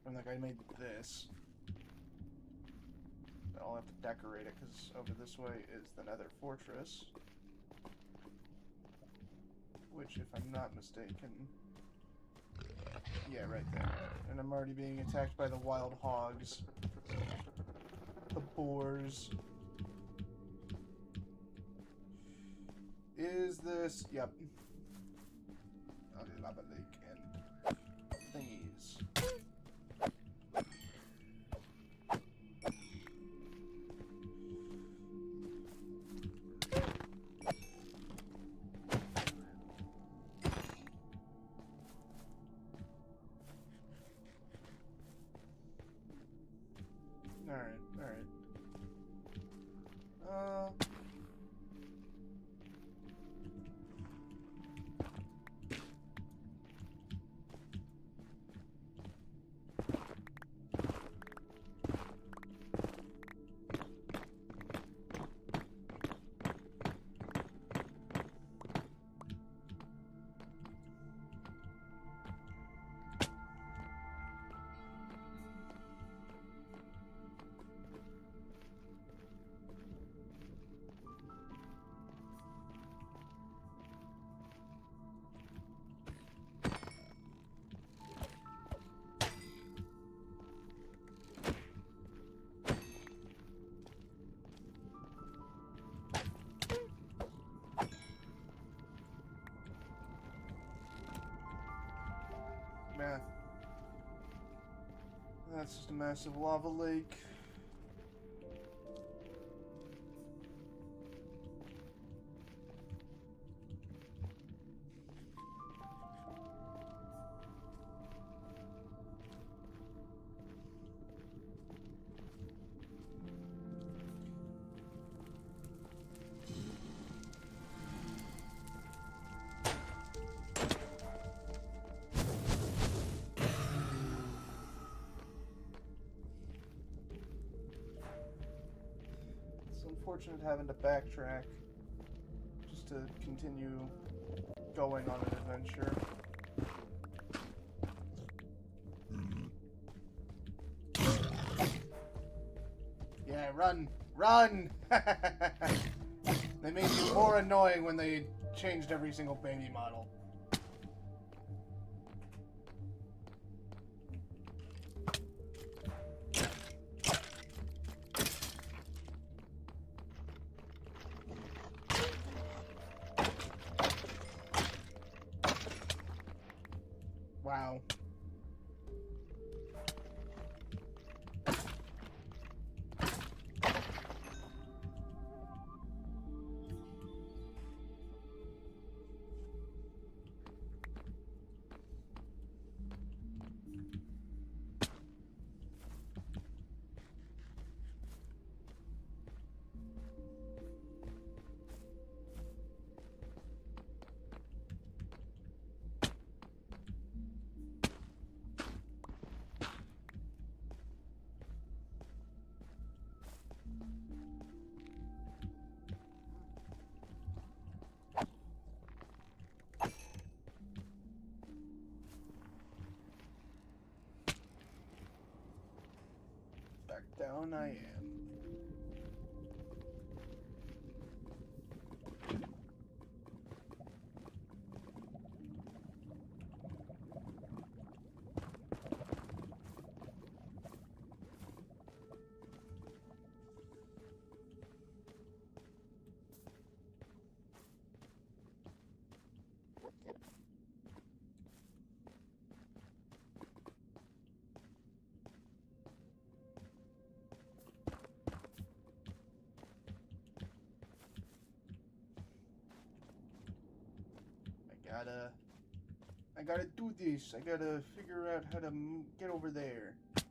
A: I'm like, I made this. I'll have to decorate it, because over this way is the nether fortress. Which, if I'm not mistaken... Yeah, right there. And I'm already being attacked by the wild hogs. The boars. Is this... Yep. A lava lake and thingies. Alright. Man. That's just a massive lava lake. Unfortunate having to backtrack just to continue going on an adventure. Yeah, run! Run! They made you more annoying when they changed every single baby model. Wow. Down I am. I gotta do this. I gotta figure out how to get over there. It's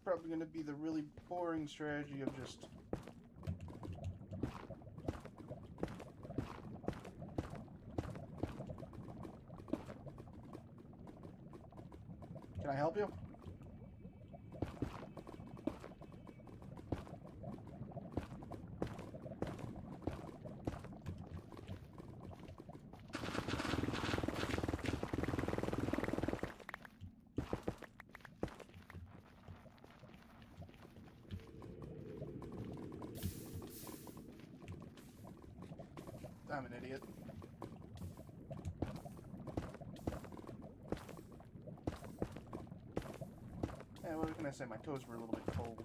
A: probably gonna be the really boring strategy of just... Can I help you? I'm an idiot. Yeah, what can I say? My toes were a little bit cold.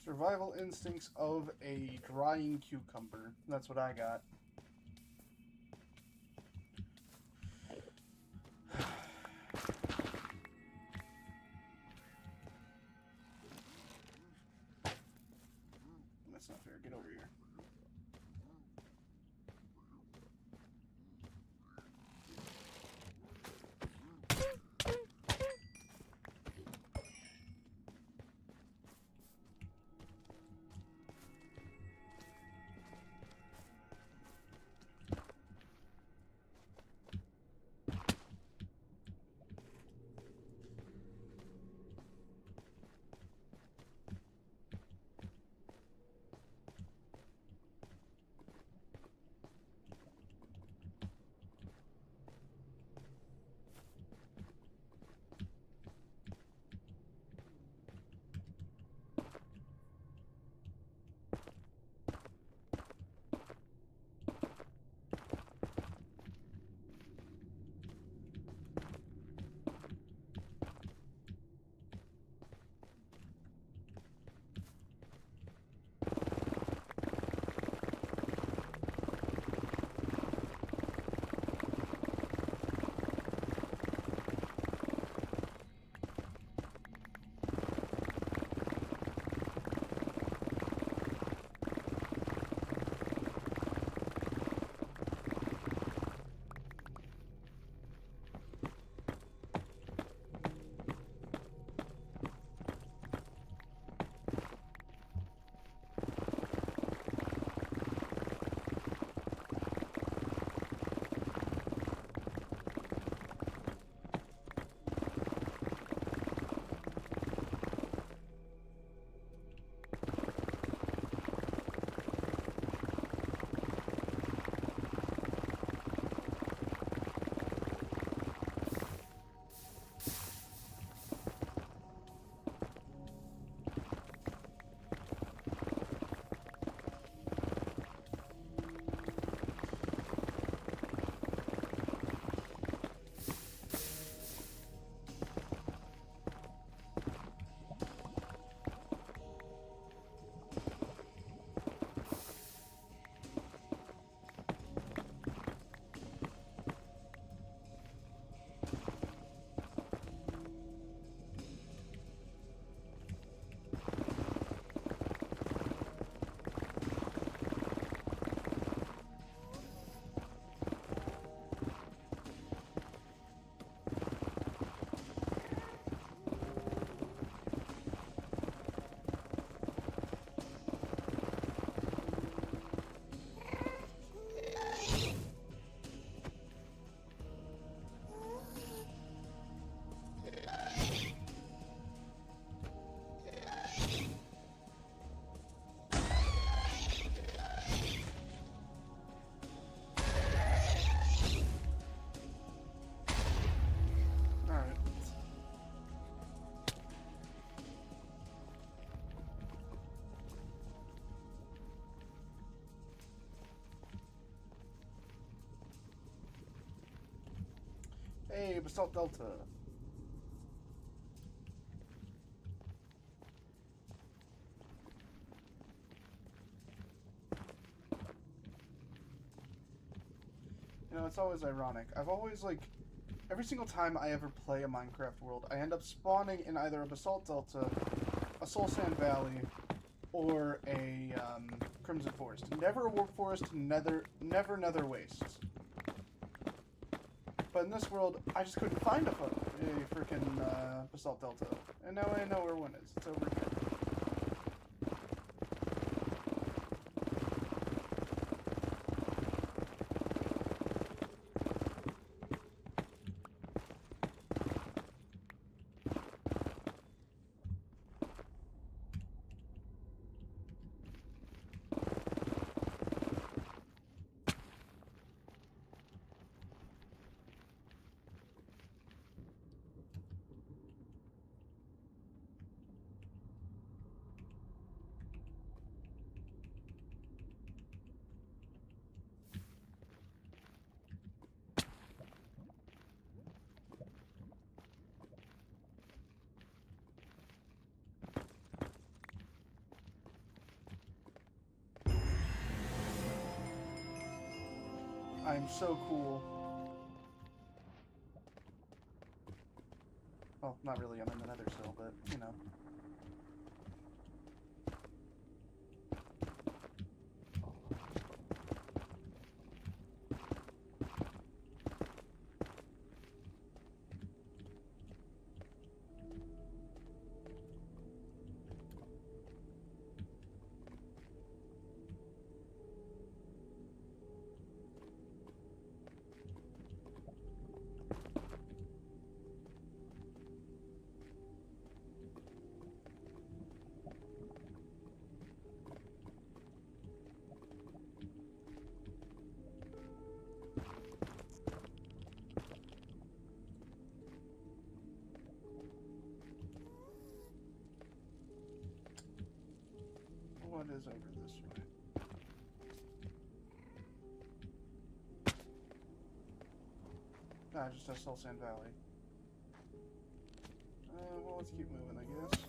A: Survival instincts of a drying cucumber. That's what I got. That's not fair. Get over here. Yay, Basalt Delta. You know, it's always ironic. I've always, like, every single time I ever play a Minecraft world, I end up spawning in either a Basalt Delta, a Soul Sand Valley, or a Crimson Forest. Never a Warp Forest, never Nether Wastes. But in this world, I just couldn't find a freaking Basalt Delta. And now I know where one is. It's over here. I'm so cool. Well, not really, I'm in the nether still, but, you know. What is over this way? Nah, just a Soul Sand Valley. Well, let's keep moving, I guess.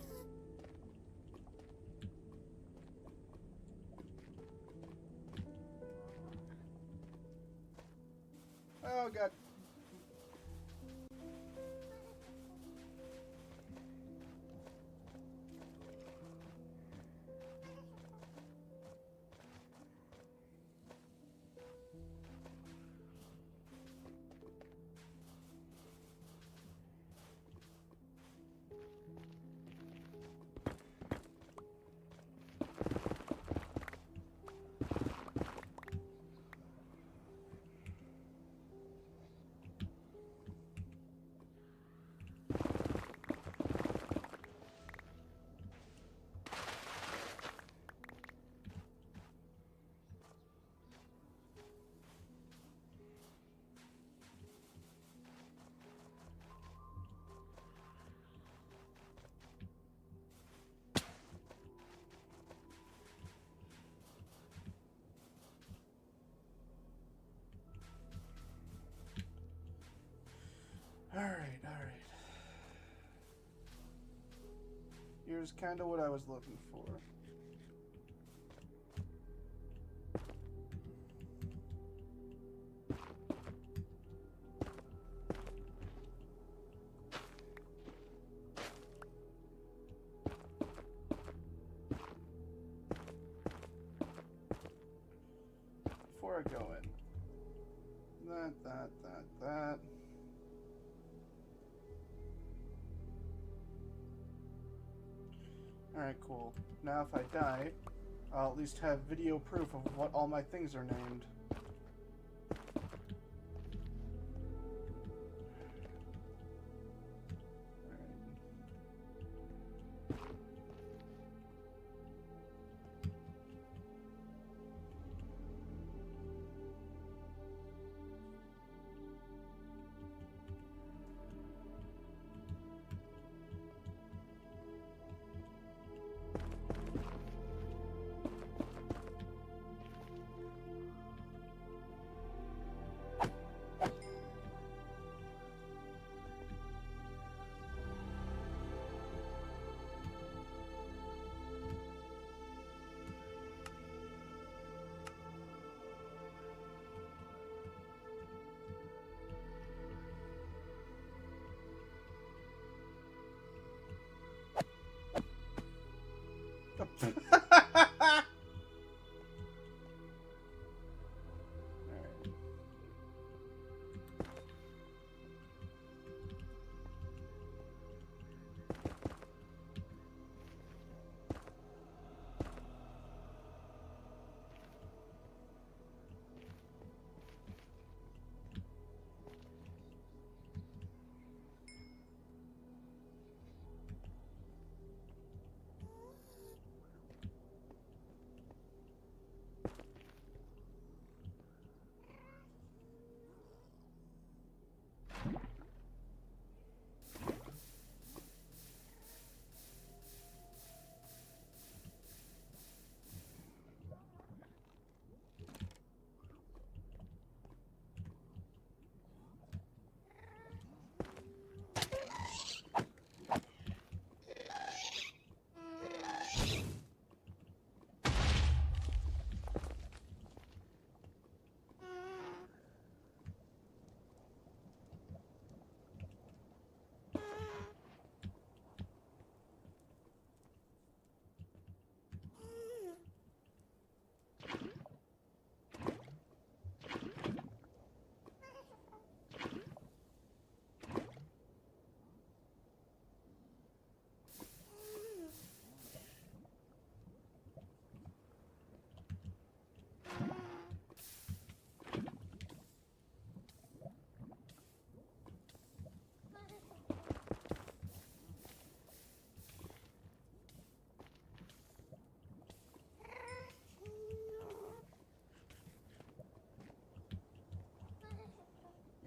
A: Oh, God. Alright. Here's kind of what I was looking for. Before I go in. That. Alright, cool. Now if I die, I'll at least have video proof of what all my things are named.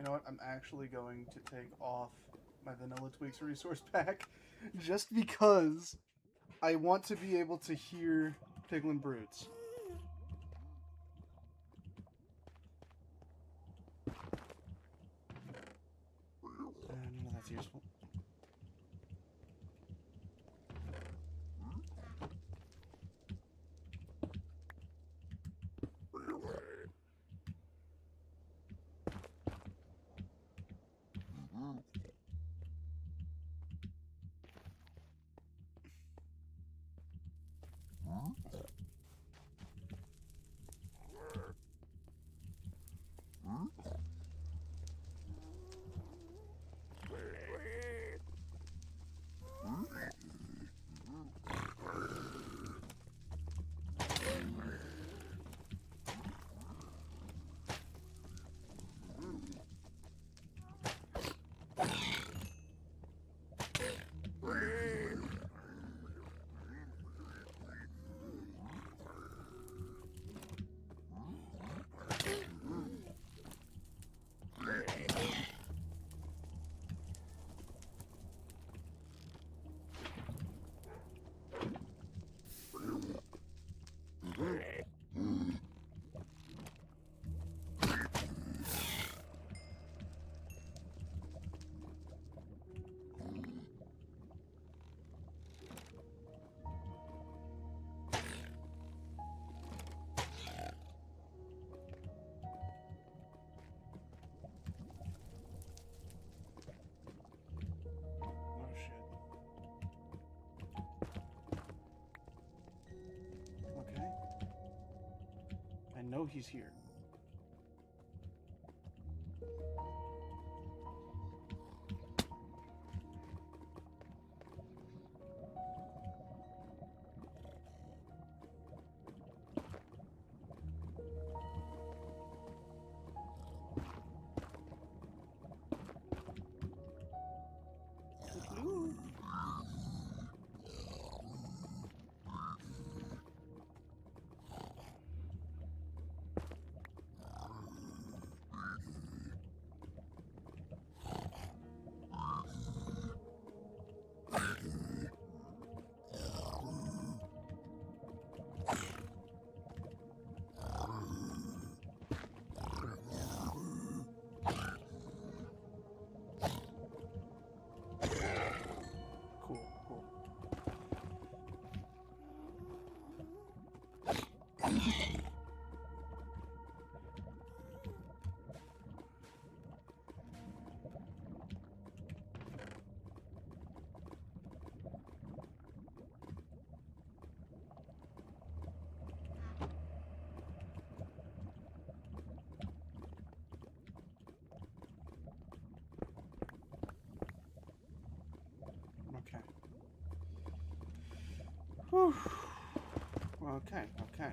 A: You know what? I'm actually going to take off my Vanilla Tweaks resource pack just because I want to be able to hear Piglin Brutes. And that's useful. I know he's here. Whew. Okay, okay.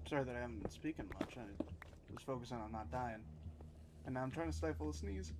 A: Sorry that I haven't been speaking much. I was focusing on not dying. And now I'm trying to stifle a sneeze.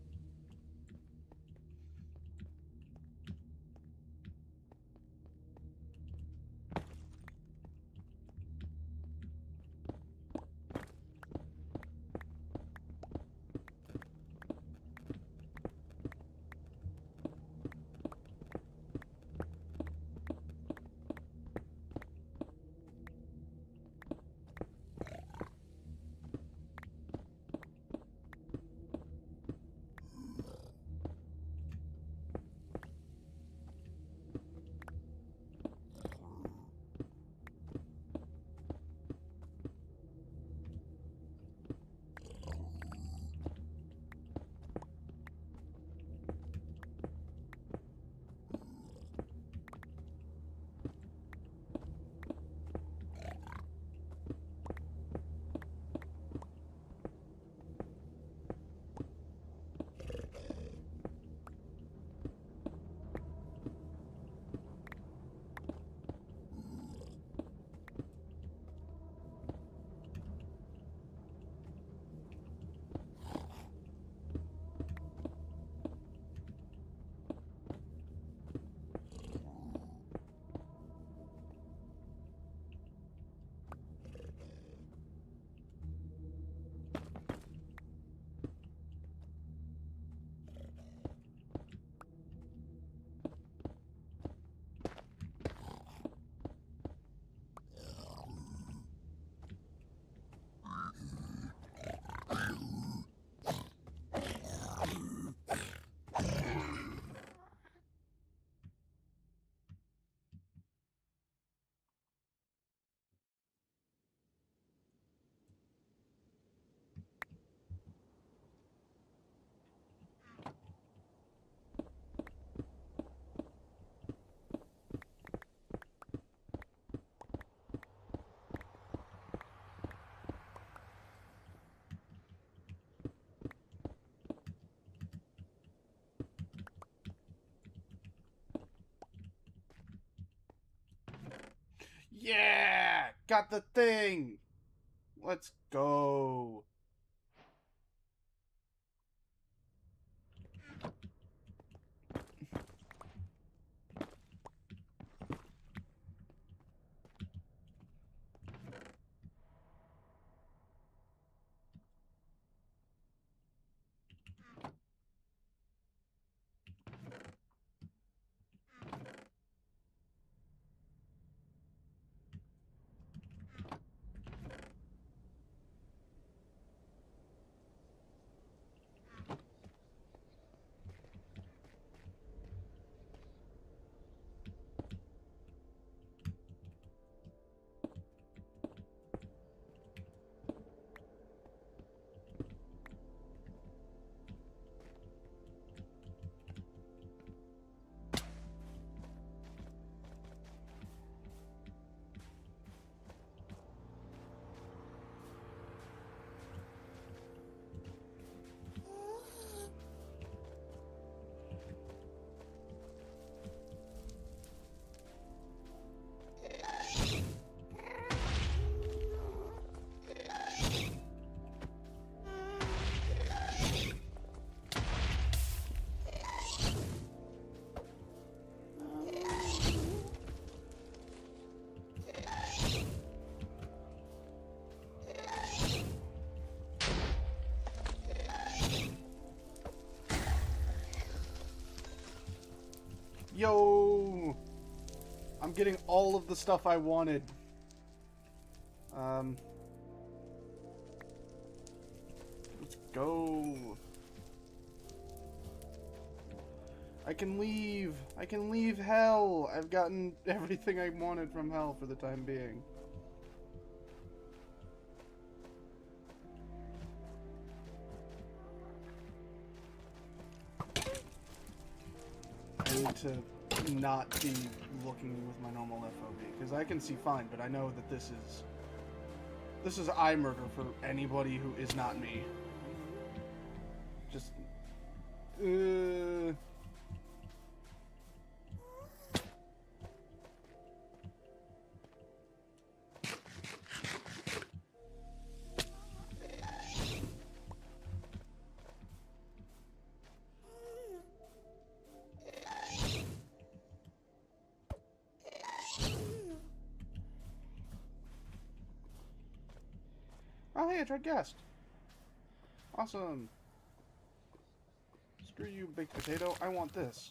A: Yeah! Got the thing! Let's go. Yo! I'm getting all of the stuff I wanted. Let's go. I can leave. I can leave hell. I've gotten everything I wanted from hell for the time being. I need to not be looking with my normal FOV, because I can see fine, but I know that this is eye murder for anybody who is not me. Just Oh, hey, I tried guest. Awesome. Screw you, baked potato. I want this.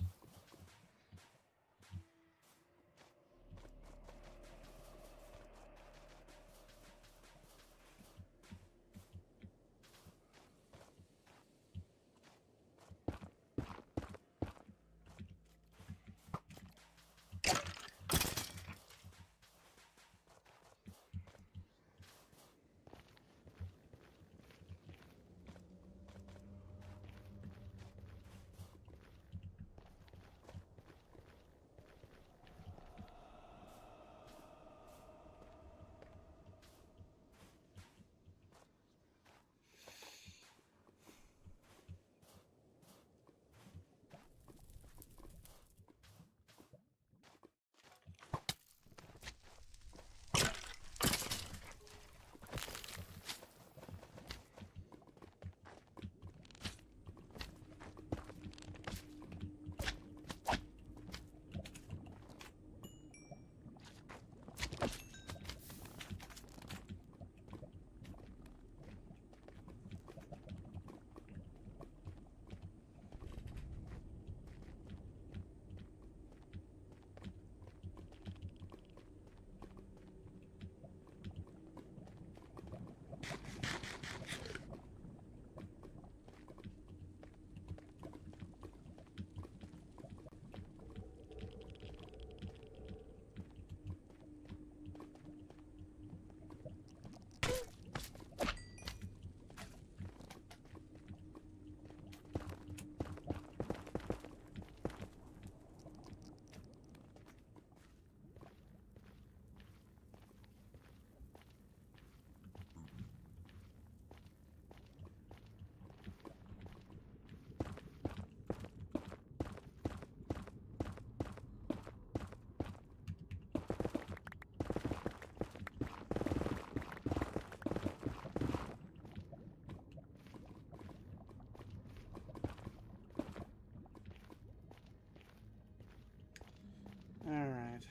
A: Alright.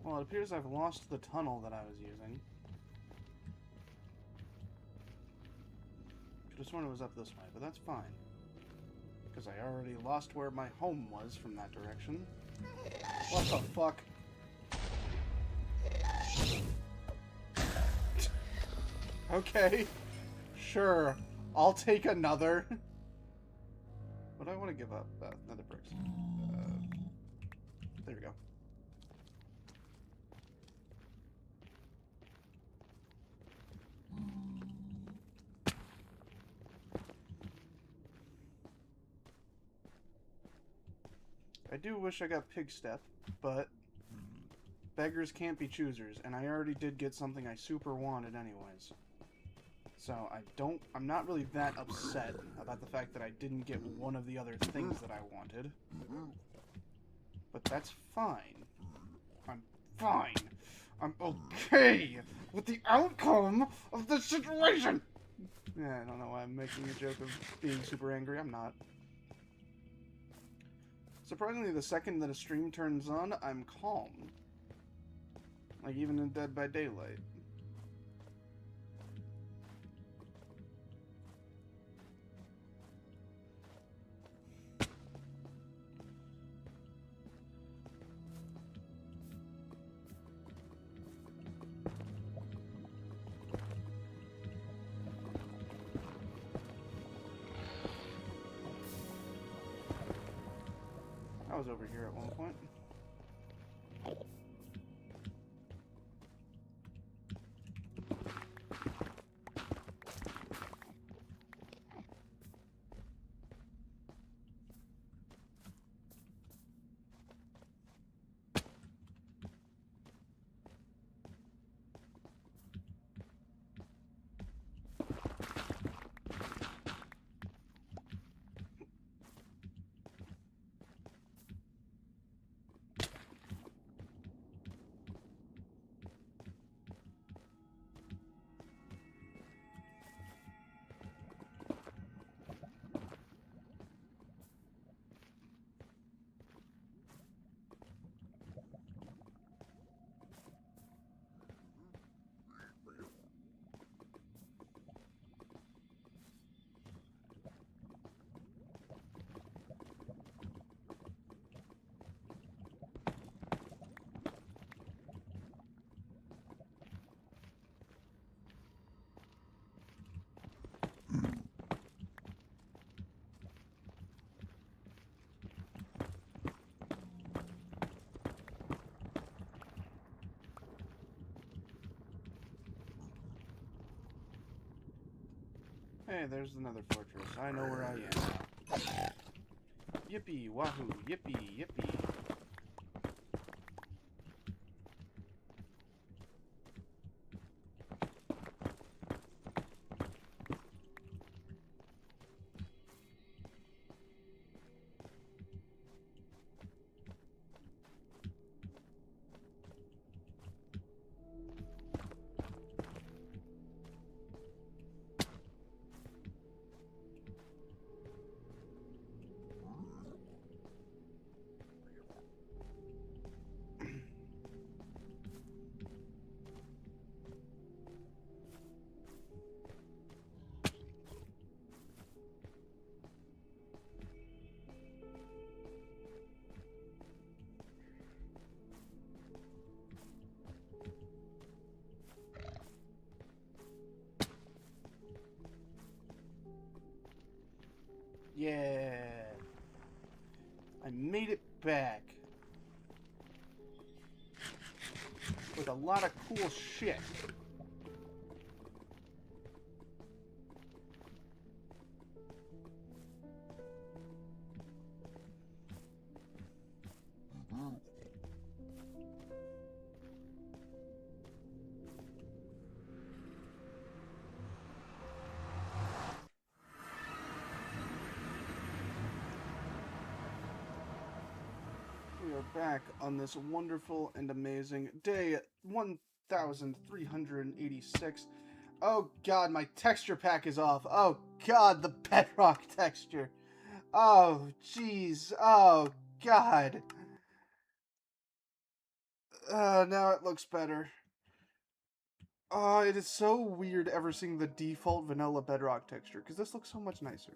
A: Well, it appears I've lost the tunnel that I was using. Could have sworn it was up this way, but that's fine. Because I already lost where my home was from that direction. What the fuck? Okay. Sure. I'll take another. But I want to give up another bricks. There we go. I do wish I got pig step, but beggars can't be choosers, and I already did get something I super wanted anyways. So I'm not really that upset about the fact that I didn't get one of the other things that I wanted. But that's fine. I'm fine. I'm okay with the outcome of the situation! Yeah, I don't know why I'm making a joke of being super angry. I'm not. Surprisingly, the second that a stream turns on, I'm calm. Like, even in Dead by Daylight. I was over here at one point. Hey, there's another fortress. I know where I am. Yippee, wahoo, yippee, yippee. Yeah. I made it back. With a lot of cool shit. We are back on this wonderful and amazing day 1386. Oh god, my texture pack is off. Oh god, the bedrock texture. Oh jeez. Oh god. Now it looks better. Oh, it is so weird ever seeing the default vanilla bedrock texture, because this looks so much nicer.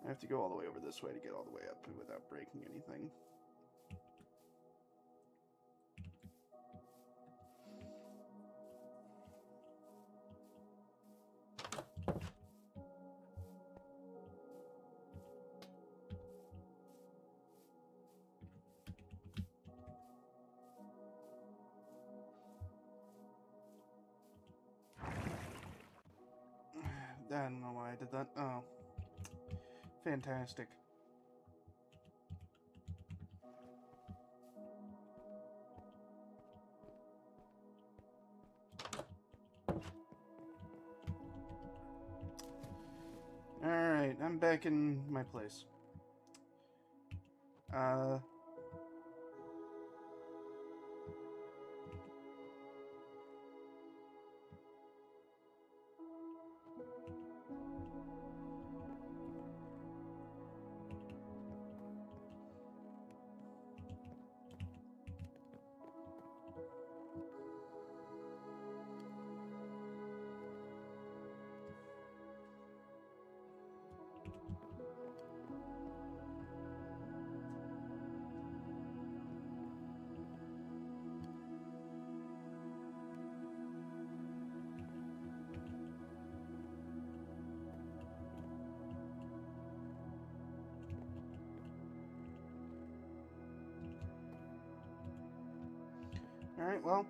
A: I have to go all the way over this way to get all the way up without breaking anything. I don't know why I did that. Oh. Fantastic. Alright, I'm back in my place. Alright, well,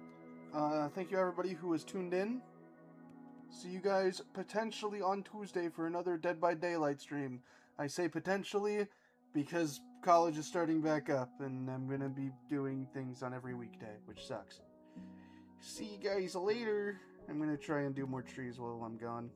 A: thank you everybody who has tuned in. See you guys potentially on Tuesday for another Dead by Daylight stream. I say potentially because college is starting back up and I'm gonna be doing things on every weekday, which sucks. See you guys later. I'm gonna try and do more trees while I'm gone.